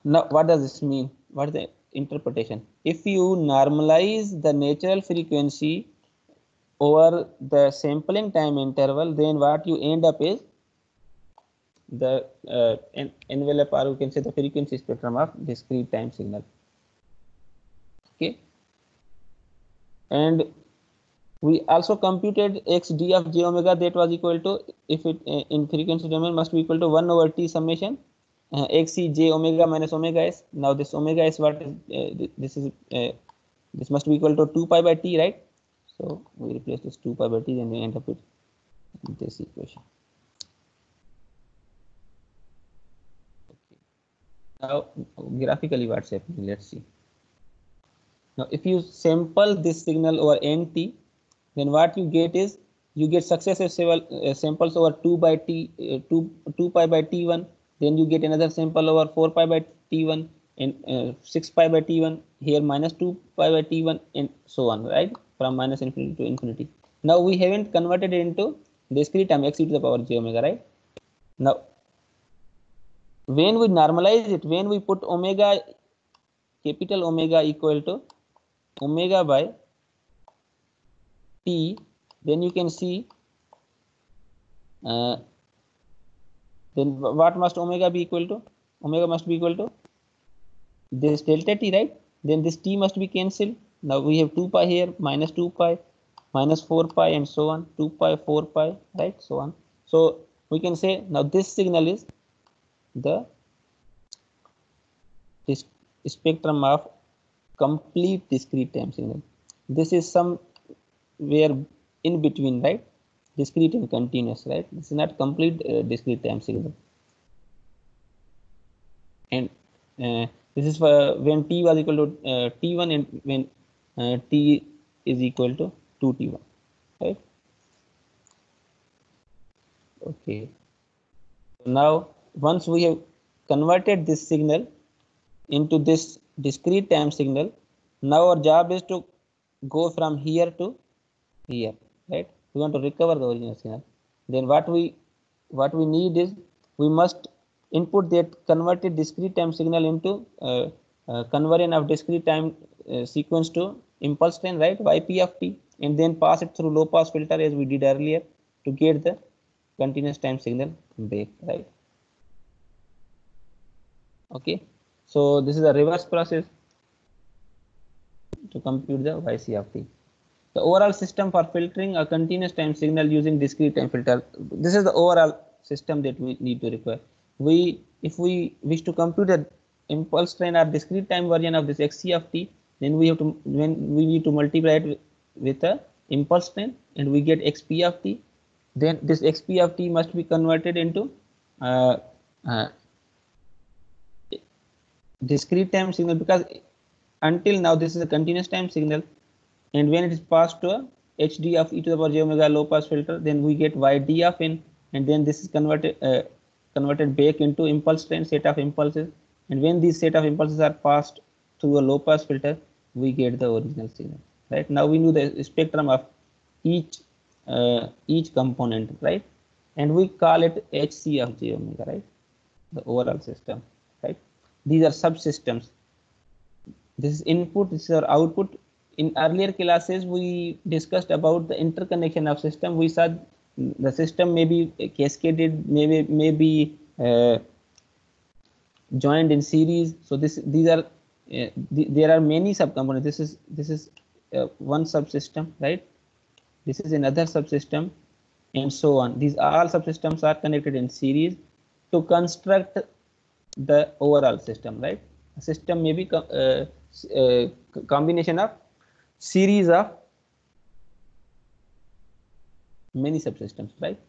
Now what does this mean? What is the interpretation? If you normalize the natural frequency over the sampling time interval, then what you end up is the envelope, or you can say the frequency spectrum of discrete time signal. Okay, and we also computed xd of j omega, that was equal to, if it in frequency domain, must be equal to 1 over t summation xc j omega minus omega s. Now this omega is what is this must be equal to 2 pi by t, right? So we replace this 2 pi by t, and we end up with this equation. Okay. Now graphically what's happening, let's see. Now if you sample this signal over nt, then what you get is you get successive samples over 2 by t 2 pi by t1, then you get another sample over 4 pi by t1, and 6 pi by t1, here minus 2 pi by t1, and so on, right? From minus infinity to infinity. Now we haven't converted it into discrete time x e to the power j omega, right? Now when we normalize it, when we put omega, capital omega equal to omega by t, then you can see then what must omega be equal to? Omega must be equal to this delta t, right? Then this t must be cancelled. Now we have 2 pi here, minus 2 pi, minus 4 pi, and so on, 2 pi, 4 pi, right? So on. So we can say now this signal is the spectrum of complete discrete time signal. This is somewhere in between, right? Discrete and continuous, right? This is not complete discrete time signal. And this is for when t was equal to t1, and when t is equal to 2t1, right? Okay. Now once we have converted this signal into this discrete time signal, now our job is to go from here to here, right? We want to recover the original signal. Then what we need is, we must input that converted discrete time signal into conversion of discrete time sequence to impulse train, right, by P of t, and then pass it through low pass filter as we did earlier to get the continuous time signal back, right? Okay, so this is a reverse process to compute the YC of t. The overall system for filtering a continuous time signal using discrete time filter. This is the overall system that we need to require. If we wish to compute the impulse train or discrete time version of this XC of t, then we need to multiply it with a impulse train, and we get XP of t. Then this XP of t must be converted into discrete time signal, because until now this is a continuous time signal, and when it is passed to a HD of e to the power j omega low pass filter, then we get YD of n, and then this is converted back into impulse train set of impulses, and when these set of impulses are passed through a low pass filter, we get the original signal, right? Now we know the spectrum of each component, right, and we call it HC of j omega, right, the overall system, right? These are subsystems. This is input, this is our output. In earlier classes, we discussed about the interconnection of system. We saw the system may be cascaded, may be joined in series. So these are there are many subcomponents. This is one subsystem, right? This is another subsystem, and so on. These all subsystems are connected in series to construct the overall system, right? A system may be combination of series of many subsystems, right?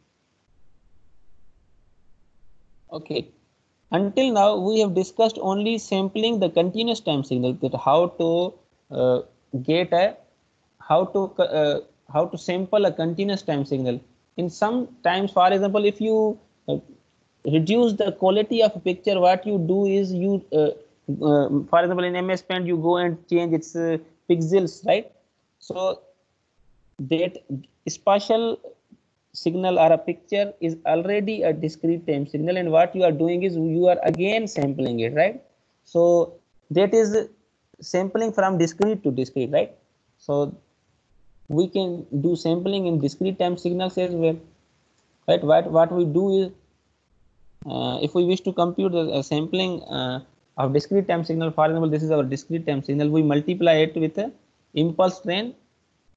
Okay, until now we have discussed only sampling the continuous time signal, that how to how to sample a continuous time signal. In some times, for example, if you reduce the quality of a picture, what you do is you for example, in MS Paint you go and change its pixels, right? So that spatial signal or a picture is already a discrete time signal, and what you are doing is you are again sampling it, right? So that is sampling from discrete to discrete, right? So we can do sampling in discrete time signals as well, right? What we do is, if we wish to compute the sampling of discrete time signal, for example, this is our discrete time signal, we multiply it with a impulse train,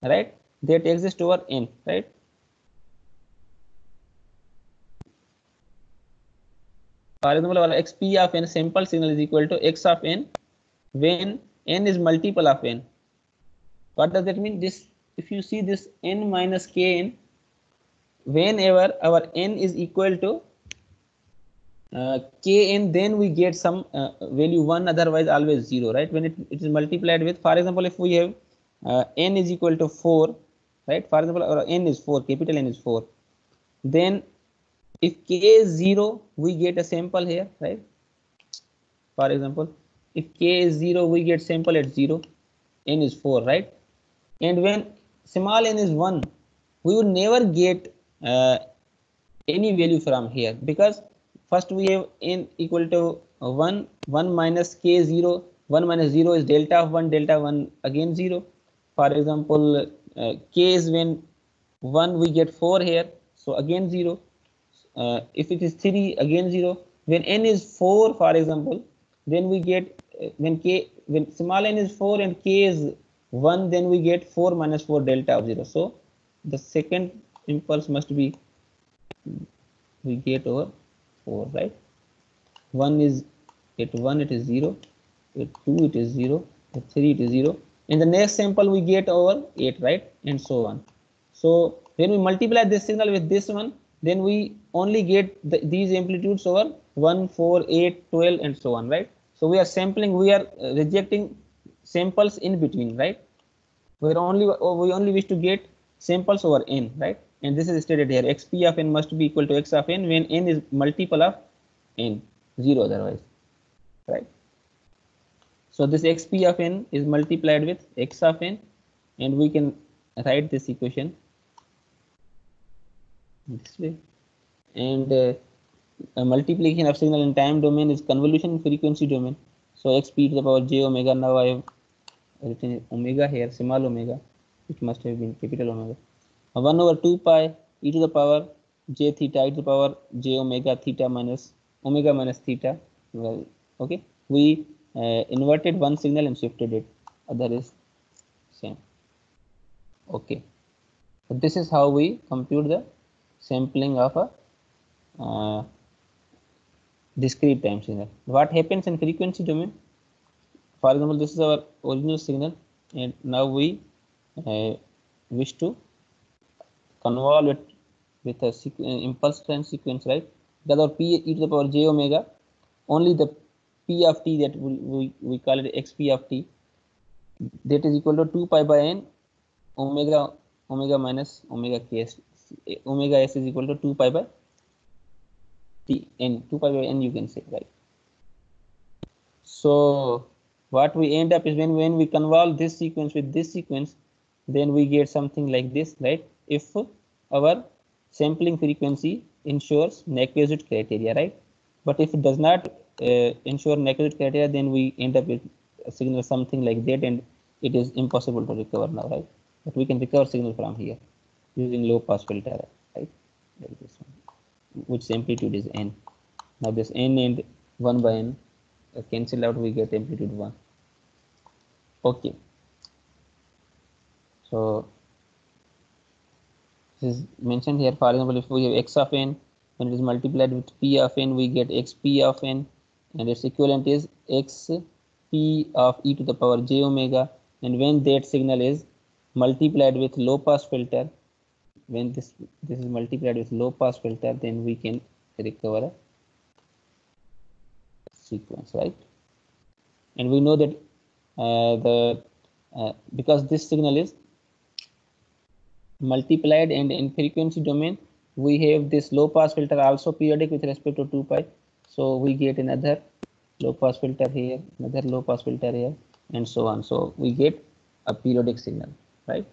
right, that exists over n, right? For example, our xp of n sample signal is equal to x of n when n is multiple of n. What does that mean? This, if you see this n minus kn, whenever our n is equal to kn, then we get some value 1, otherwise always 0, right? When it is multiplied with, for example, if we have n is equal to 4, right? For example, our n is 4, capital N is 4. Then if k is 0, we get a sample here, right? For example, if k is 0, we get sample at 0, n is 4, right? And when small n is 1, we would never get any value from here, because first we have n equal to 1, 1 minus k 0, 1 minus 0 is delta of 1, delta 1 again 0. For example, k is when 1, we get 4 here, so again 0. If it is 3, again 0. When n is 4, for example, then we get when small n is 4 and k is 1, then we get 4 minus 4 delta of 0. So the second impulse must be, we get over 4, right? 1 is at 1 it is 0, at 2 it is 0, at 3 it is 0. In the next sample we get over 8, right? And so on. So when we multiply this signal with this one, then we only get these amplitudes over 1, 4, 8, 12, and so on, right? So we are sampling, we are rejecting samples in between, right? We only wish to get samples over n, right? And this is stated here, xp of n must be equal to x of n when n is multiple of n, 0 otherwise, right? So this xp of n is multiplied with x of n, and we can write this equation this way. And multiplication of signal in time domain is convolution in frequency domain. So xp to the power j omega. Now I have written omega here, small omega, which must have been capital omega. 1 over 2 pi e to the power j theta e to the power j omega theta minus omega minus theta. Well, okay, we inverted one signal and shifted it, other is same. Okay, so this is how we compute the sampling of a discrete time signal. What happens in frequency domain? For example, this is our original signal, and now we wish to convolve it with a impulse time sequence, right? Because our p e to the power j omega, only the p of t, that we call it xp of t, that is equal to 2 pi by n omega minus omega ks. Omega s is equal to 2 pi by t n, 2 pi by n, you can say, right? So what we end up is when we convolve this sequence with this sequence, then we get something like this, right? If our sampling frequency ensures Nyquist criteria, right? But if it does not ensure Nyquist criteria, then we end up with a signal something like that, and it is impossible to recover now, right? But we can recover signal from here using low pass filter, right? Like this one, which amplitude is n. Now this n and 1 by n cancel out, we get amplitude 1. Okay, so this is mentioned here. For example, if we have x of n, when it is multiplied with p of n, we get xp of n, and its equivalent is xp of e to the power j omega. And when that signal is multiplied with low pass filter, when this is multiplied with low pass filter, then we can recover a sequence, right? And we know that because this signal is multiplied, and in frequency domain we have this low pass filter also periodic with respect to 2 pi, so we get another low pass filter here, another low pass filter here, and so on. So we get a periodic signal, right?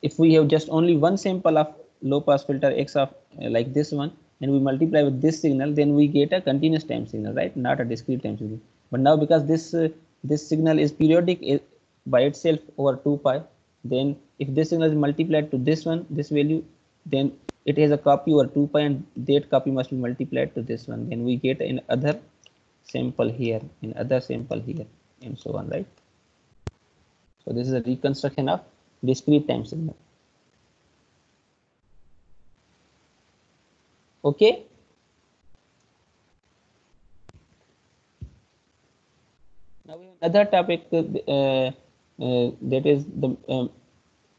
If we have just only one sample of low pass filter x of like this one, and we multiply with this signal, then we get a continuous time signal, right? Not a discrete time signal. But now because this signal is periodic by itself over 2 pi, then if this signal is multiplied to this one, this value, then it has a copy over 2 pi, and that copy must be multiplied to this one. Then we get an other sample here, in other sample here, and so on, right? So this is a reconstruction of discrete time signal. Okay. Now we have another topic that is the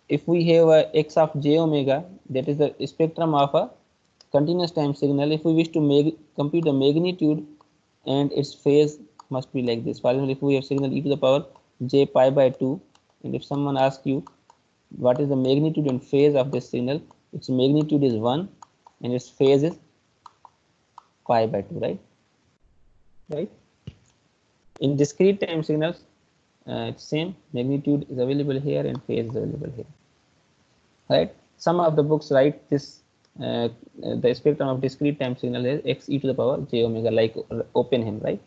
if we have a x of j omega, that is the spectrum of a continuous time signal. If we wish to compute the magnitude and its phase, must be like this. For example, if we have signal e to the power j pi by 2, and if someone asks you what is the magnitude and phase of this signal, its magnitude is 1 and its phase is pi by 2, right? In discrete time signals, it's same, magnitude is available here and phase is available here, right? Some of the books write this the spectrum of discrete time signal is x e to the power j omega, like Oppenheim, right?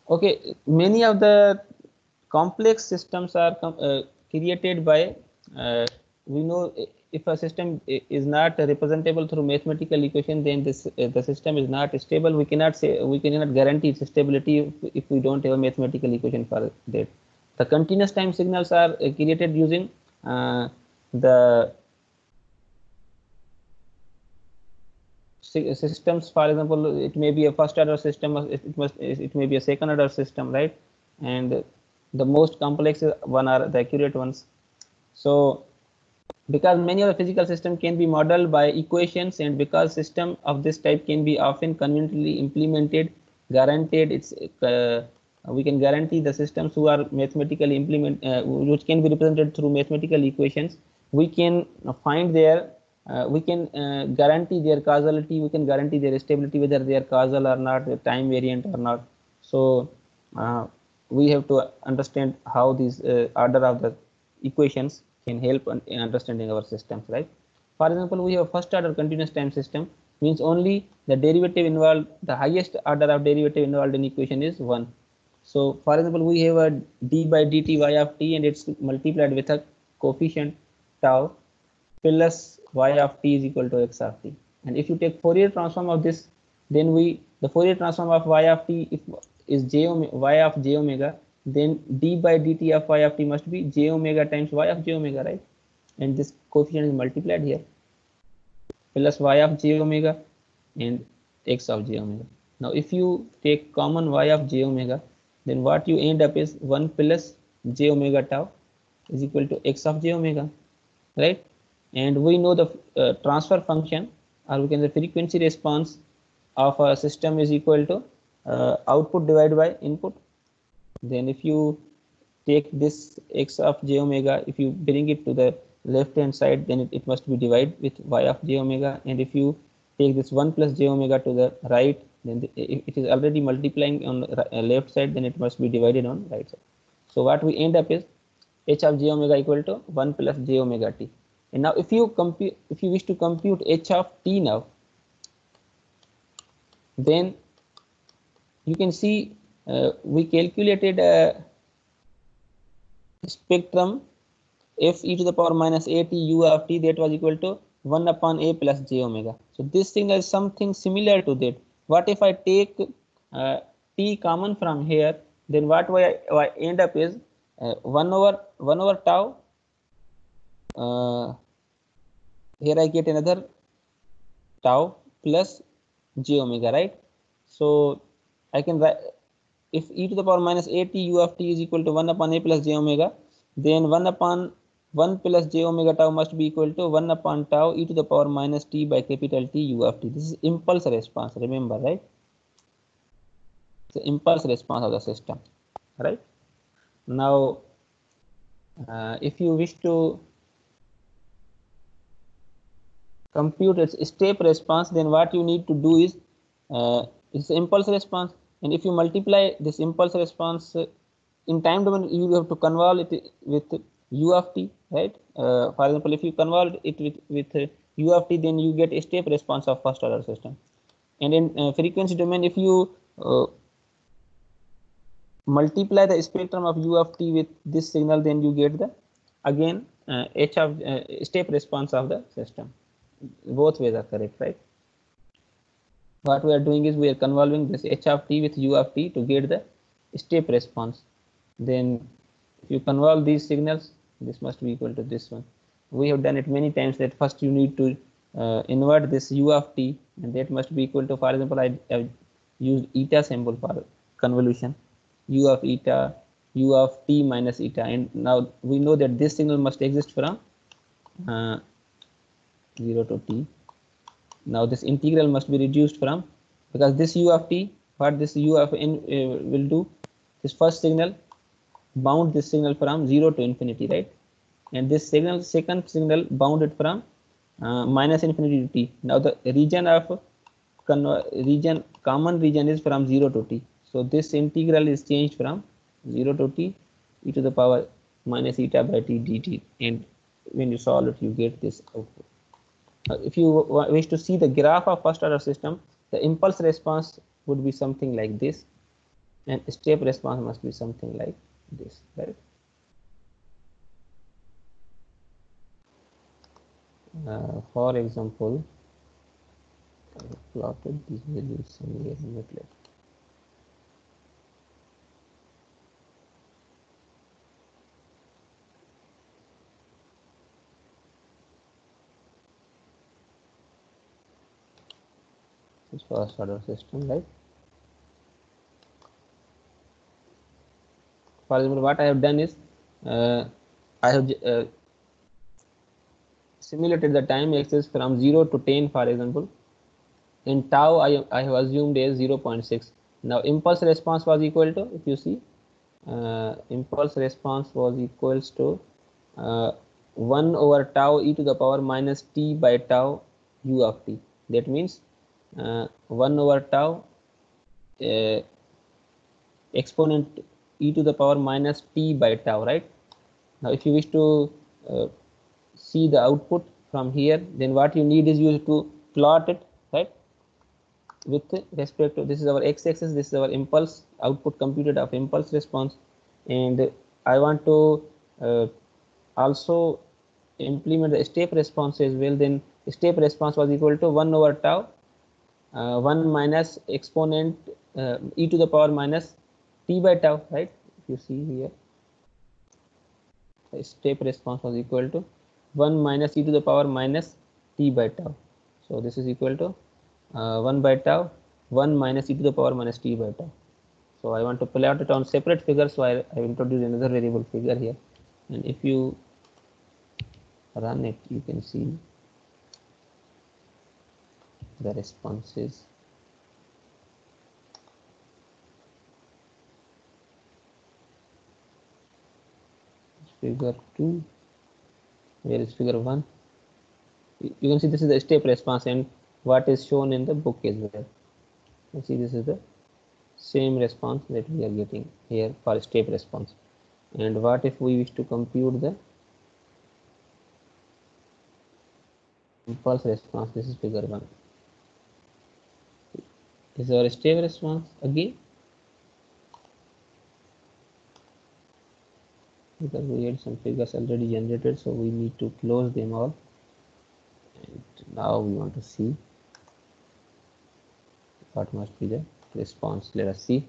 Okay, many of the complex systems are created by we know if a system is not representable through mathematical equation, then this the system is not stable. We cannot guarantee its stability if we don't have a mathematical equation for that. The continuous time signals are created using the systems. For example, it may be a first order system, it may be a second order system, right? And the most complex one are the accurate ones. So because many of the physical system can be modeled by equations, and because system of this type can be often conveniently implemented, guaranteed it's we can guarantee the systems who are mathematically which can be represented through mathematical equations. We can find their we can guarantee their causality, we can guarantee their stability, whether they are causal or not, time variant or not. So we have to understand how these order of the equations can help in understanding our systems, right? For example, we have first order continuous time system, means only the derivative involved, the highest order of derivative involved in equation is 1. So for example, we have a d by dt y of t, and it's multiplied with a coefficient tau plus y of t is equal to x of t. And if you take Fourier transform of this, then the Fourier transform of y of t if is j omega, y of j omega, then d by dt of y of t must be j omega times y of j omega, right? And this coefficient is multiplied here, plus y of j omega and x of j omega. Now if you take common y of j omega, then what you end up is 1 plus j omega tau is equal to x of j omega, right? And we know the transfer function, or we can say frequency response of a system is equal to output divided by input. Then if you take this x of j omega, if you bring it to the left hand side, then it must be divided with y of j omega. And if you take this 1 plus j omega to the right, then if it is already multiplying on the left side, then it must be divided on right side. So what we end up is h of j omega equal to 1 plus j omega t. And now if you wish to compute h of t now, then you can see we calculated a spectrum f e to the power minus a t u of t, that was equal to 1 upon a plus j omega. So this signal is something similar to that. What if I take t common from here, then what I end up is 1 over tau. Here I get another tau plus j omega, right? So I can write, if e to the power minus a t u of t is equal to 1 upon a plus j omega, then 1 upon 1 plus j omega tau must be equal to 1 upon tau e to the power minus t by capital T u of t. This is impulse response, remember, right? The impulse response of the system, right? Now if you wish to compute its step response, then what you need to do is it's impulse response, and if you multiply this impulse response in time domain, you have to convolve it with u of t, right? For example, if you convolve it with u of t, then you get a step response of first order system. And in frequency domain, if you multiply the spectrum of u of t with this signal, then you get the again h of step response of the system. Both ways are correct, right? What we are doing is we are convolving this h of t with u of t to get the step response. Then if you convolve these signals, this must be equal to this one. We have done it many times, that first you need to invert this u of t, and that must be equal to, for example, I have used eta symbol for convolution, u of eta, u of t minus eta, and now we know that this signal must exist from 0 to t. Now this integral must be reduced from, because this u of t, what this u of n will do, this first signal bound this signal from 0 to infinity, right? And this signal, second signal, bounded from minus infinity to t. Now the region of common region is from 0 to t. So this integral is changed from 0 to t e to the power minus eta by t dt, and when you solve it, you get this output. If you wish to see the graph of first order system, the impulse response would be something like this, and step response must be something like this, right? For example, I have plotted these values somewhere in MATLAB. This first order system, right? For example, what I have done is I have simulated the time axis from 0 to 10, for example. In tau, I have assumed as 0.6. Now impulse response was equal to, if you see, impulse response was equals to 1 over tau e to the power minus t by tau u of t. That means 1 over tau exponent e to the power minus t by tau, right? Now if you wish to see the output from here, then what you need is you to plot it, right, with respect to, this is our x-axis, this is our impulse output computed of impulse response, and I want to also implement the step response as well. Then step response was equal to 1 over tau 1 minus exponent e to the power minus t by tau, right? If you see here, the step response was equal to 1 minus e to the power minus t by tau. So this is equal to 1 by tau 1 minus e to the power minus t by tau. So I want to plot it on separate figure, so I have introduced another variable figure here, and if you run it, you can see the responses. Figure 2, where is figure 1? You can see this is the step response and what is shown in the book as well. You see this is the same response that we are getting here for step response. And what if we wish to compute the impulse response? This is figure 1. This is our step response again, because we had some figures already generated, so we need to close them all. And now we want to see what must be the response. Let us see.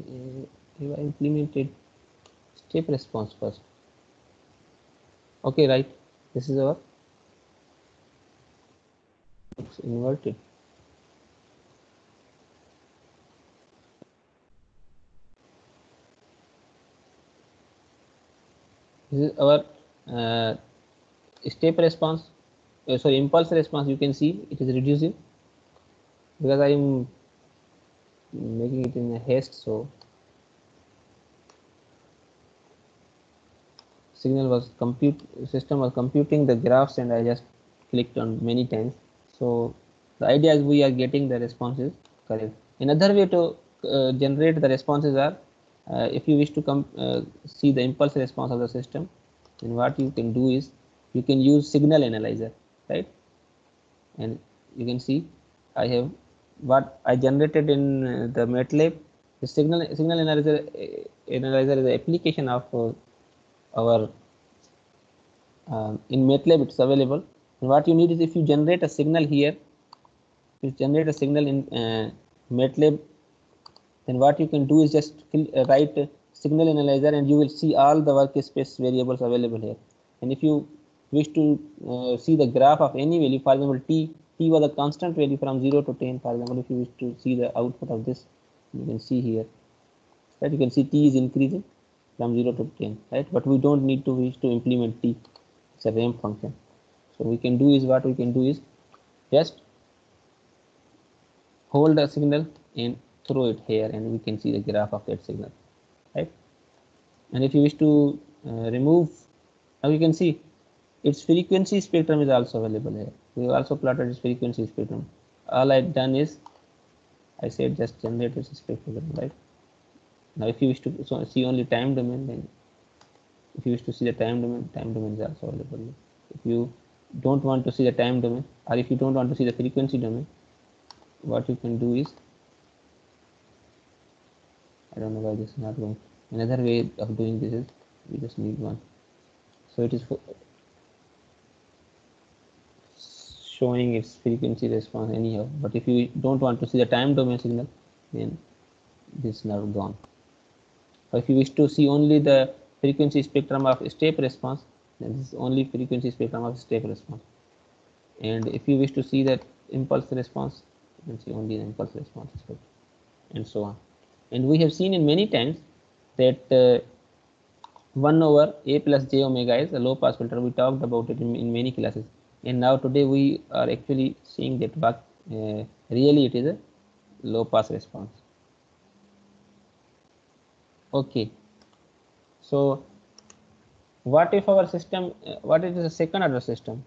If I implemented step response first. Okay, right. This is our, it's inverted. This is our step response, sorry, impulse response. You can see it is reducing because I am making it in a haste, so system was computing the graphs and I just clicked on many times. So the idea is we are getting the responses correct. Another way to generate the responses are, if you wish to see the impulse response of the system, then what you can do is you can use signal analyzer, right? And you can see I have what I generated in the MATLAB. The signal analyzer is the application of our in MATLAB. It's available. And what you need is, if you generate a signal here, if you generate a signal in MATLAB, then what you can do is just write signal analyzer and you will see all the workspace variables available here. And if you wish to see the graph of any value, for example, t was a constant value from 0 to 10. For example, if you wish to see the output of this, you can see here, right? You can see t is increasing from 0 to 10, right? But we don't need to wish to implement t. It's a ramp function. So we can do is, what we can do is just hold a signal and throw it here, and we can see the graph of that signal, right? And if you wish to remove, now you can see its frequency spectrum is also available here. We have also plotted its frequency spectrum. All I've done is I said just generate its spectrum, right? Now if you wish to see only time domain, then if you wish to see the time domain is also available. If you don't want to see the time domain, or if you don't want to see the frequency domain, what you can do is, I don't know why this is not going. Another way of doing this is we just need one. So it is showing its frequency response anyhow. But if you don't want to see the time domain signal, then this is now gone. Or if you wish to see only the frequency spectrum of step response, then this is only frequency spectrum of step response. And if you wish to see that impulse response, you can see only the impulse response, and so on. And we have seen in many times that 1 over a plus j omega is a low pass filter. We talked about it in many classes, and now today we are actually seeing that what really it is a low pass response. Okay, So what if our system, what is a second order system?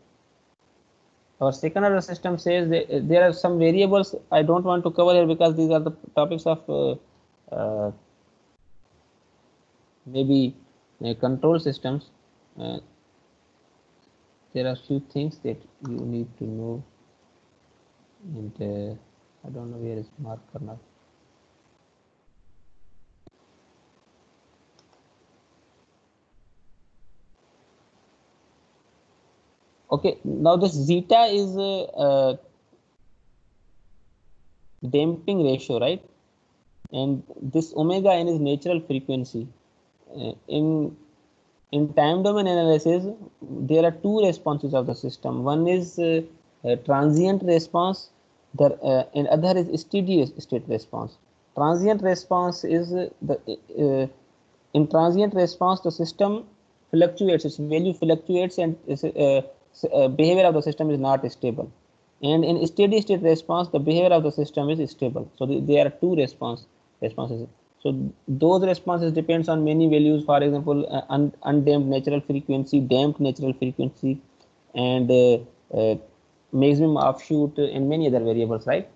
Our second order system says that there are some variables I don't want to cover here because these are the topics of maybe control systems. There are few things that you need to know, and I don't know where is marker now. Okay, now this zeta is damping ratio, right? And this omega n is natural frequency. In time domain analysis, there are two responses of the system. One is transient response, and other is steady state response. Transient response is in transient response the system fluctuates, its value fluctuates, and behavior of the system is not stable. And in steady state response, the behavior of the system is stable. So there are two responses. So those responses depends on many values. For example, undamped natural frequency, damped natural frequency, and maximum offshoot, and many other variables, right?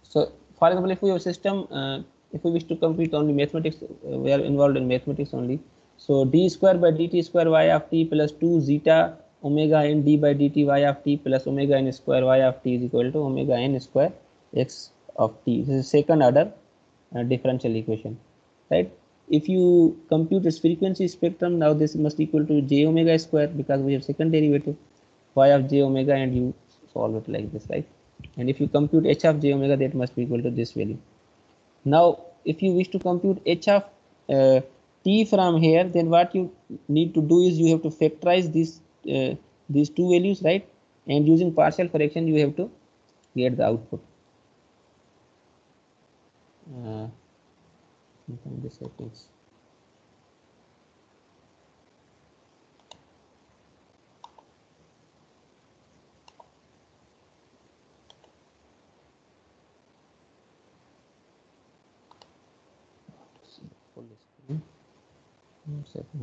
So for example, if we have a system, if we wish to compute only mathematics, we are involved in mathematics only. So d square by dt square y of t plus 2 zeta omega n d by dt y of t plus omega n square y of t is equal to omega n square x of t. This is second order differential equation, right? If you compute its frequency spectrum, now this must equal to j omega square because we have second derivative y of j omega, and you solve it like this, right? And if you compute h of j omega, that must be equal to this value. Now if you wish to compute h of t from here, then what you need to do is you have to factorize these two values, right? And using partial fraction you have to get the output. The settings.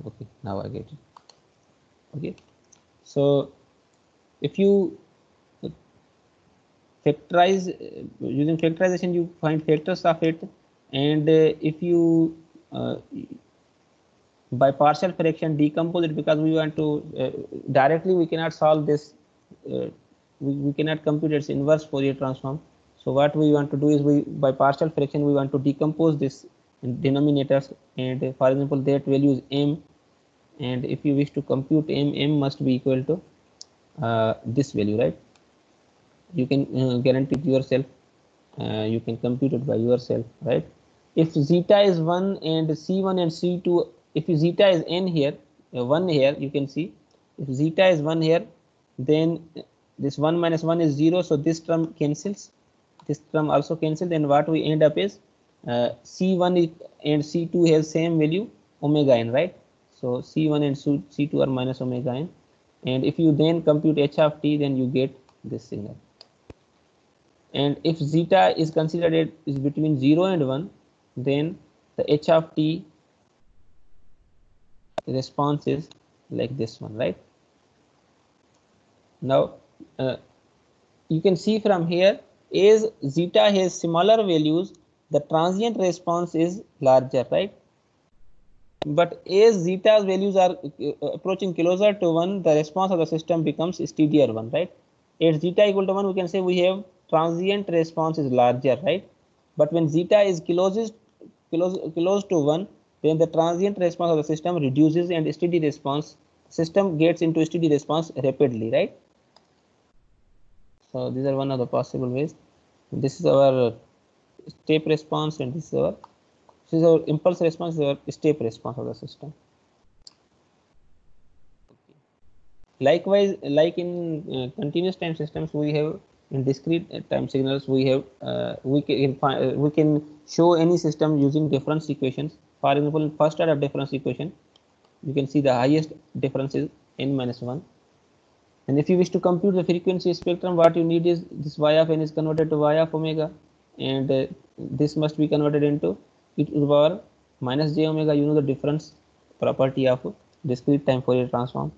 Okay, now I get it. Okay, so if you factorize using factorization, you find factors of it, and if you by partial fraction decompose it, because we want to directly we cannot solve this, we cannot compute its inverse Fourier transform. So what we want to do is we by partial fraction we want to decompose this in denominators, and for example that value is m, and if you wish to compute m must be equal to this value, right? You can guarantee it yourself, you can compute it by yourself, right? If zeta is 1 and c1 and c2, if zeta is n here, 1 here, you can see if zeta is 1 here, then this 1 minus 1 is 0, so this term cancels, this term also cancels, and what we end up is c1 and c2 has same value omega n, right? So c1 and c2 are minus omega n, and if you then compute h of t, then you get this signal. And if zeta is considered is between 0 and 1, then the h of t response is like this one, right? Now you can see from here, as zeta has smaller values, the transient response is larger, right? But as zeta's values are approaching closer to 1, the response of the system becomes steadier one, right? At zeta equal to 1, we can say we have transient response is larger, right? But when zeta is close to 1, then the transient response of the system reduces, and steady response system gets into steady response rapidly, right? So these are one of the possible ways. This is our step response, and this is our impulse response, is our step response of the system. Likewise, like in continuous time systems, we have in discrete time signals, we have we can show any system using difference equations. For example, in first order difference equation, you can see the highest difference is n minus 1. And if you wish to compute the frequency spectrum, what you need is this y of n is converted to y of omega, and this must be converted into e to the power minus j omega. You know the difference property of discrete time Fourier transform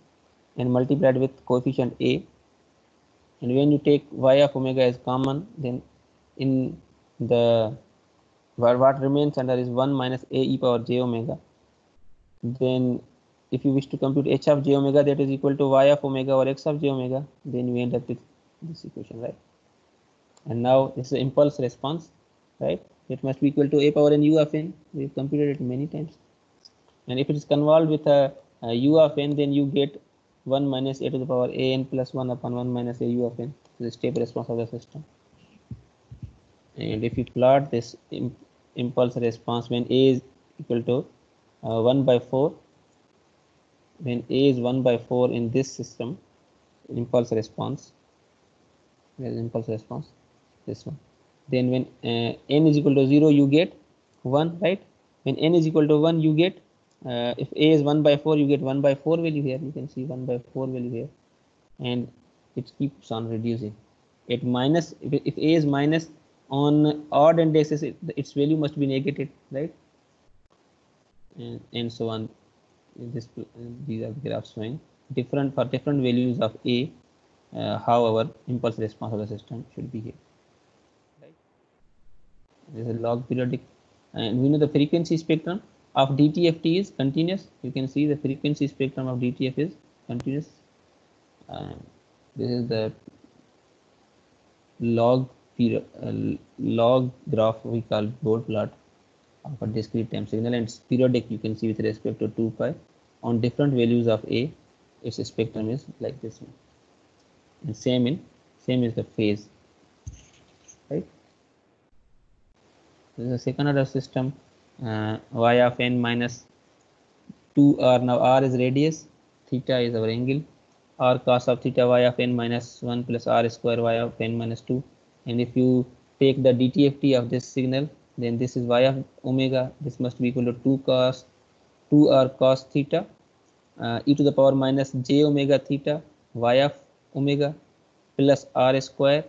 and multiplied with coefficient a, and when you take y of omega as common, then in the what remains under is 1 minus a e power j omega. Then if you wish to compute h of j omega, that is equal to y of omega or x of j omega, then you end up with this equation, right? And now this is the impulse response, right? It must be equal to a power n u of n. We've computed it many times. And if it is convolved with a u of n, then you get 1 minus a to the power a n plus 1 upon 1 minus a u of n, the step response of the system. And if you plot this impulse response when a is equal to 1 by 4, when a is 1 by 4 in this system, impulse response, there is impulse response, this one. Then when n is equal to 0, you get 1, right? When n is equal to 1, you get, if a is 1 by 4, you get 1 by 4 value here. You can see 1 by 4 value here. And it keeps on reducing. It minus, if a is minus on odd indices, its value must be negative, right? And so on. These are the graphs showing different for different values of a, how our impulse response of the system should behave. Right? This is a log periodic, and we know the frequency spectrum of DTFT is continuous. You can see the frequency spectrum of DTF is continuous. This is the log period, log graph we call Bode plot of a discrete time signal, and it's periodic. You can see with respect to 2 pi on different values of a, its spectrum is like this one. And same is the phase, right? This is a second order system, y of n minus 2r. Now r is radius, theta is our angle, r cos of theta y of n minus 1 plus r square y of n minus 2. And if you take the DTFT of this signal, then this is y of omega. This must be equal to 2r cos theta e to the power minus j omega theta y of omega plus r square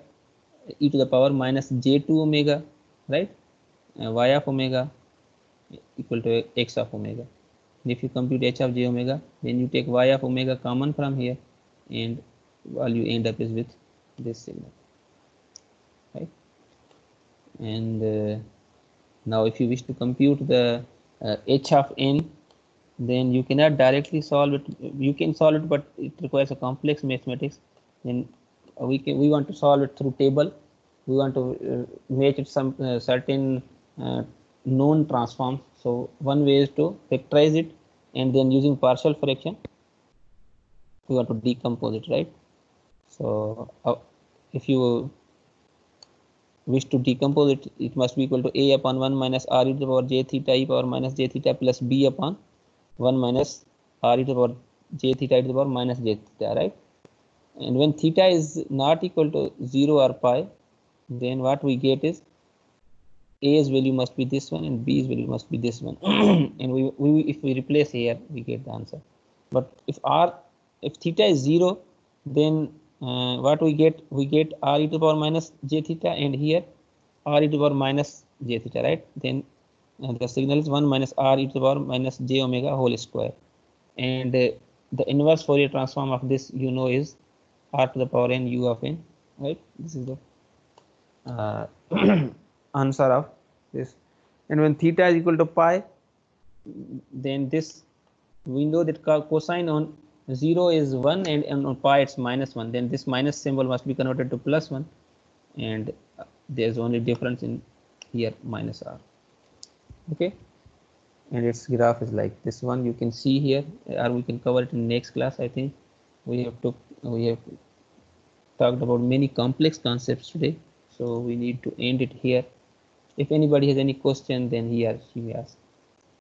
e to the power minus j2 omega, right? Y of omega equal to x of omega. And if you compute h of j omega, then you take y of omega common from here, and all you end up is with this signal, right? And now if you wish to compute the h of n, then you cannot directly solve it. You can solve it, but it requires a complex mathematics. Then we want to solve it through table. We want to make it some certain known transforms. So one way is to factorize it, and then using partial fraction, we want to decompose it, right? So if you wish to decompose it, it must be equal to a upon 1 minus r e to the power j theta e power minus j theta plus b upon 1 minus r e to the power j theta e to the power minus j theta, right? And when theta is not equal to 0 or pi, then what we get is a's value must be this one and b's value must be this one. And if we replace here, we get the answer. But if theta is 0, then what we get r e to the power minus j theta, and here r e to the power minus j theta, right? Then the signal is 1 minus r e to the power minus j omega whole square. And the inverse Fourier transform of this, you know, is r to the power n u of n, right? This is the answer of this. And when theta is equal to pi, then this, we know that cosine on 0 is 1 and on pi it's minus 1. Then this minus symbol must be converted to plus 1, and there's only difference in here minus r. Okay, and its graph is like this one. You can see here, or we can cover it in next class. I think we have talked about many complex concepts today, so we need to end it here. If anybody has any question, then he or she may ask.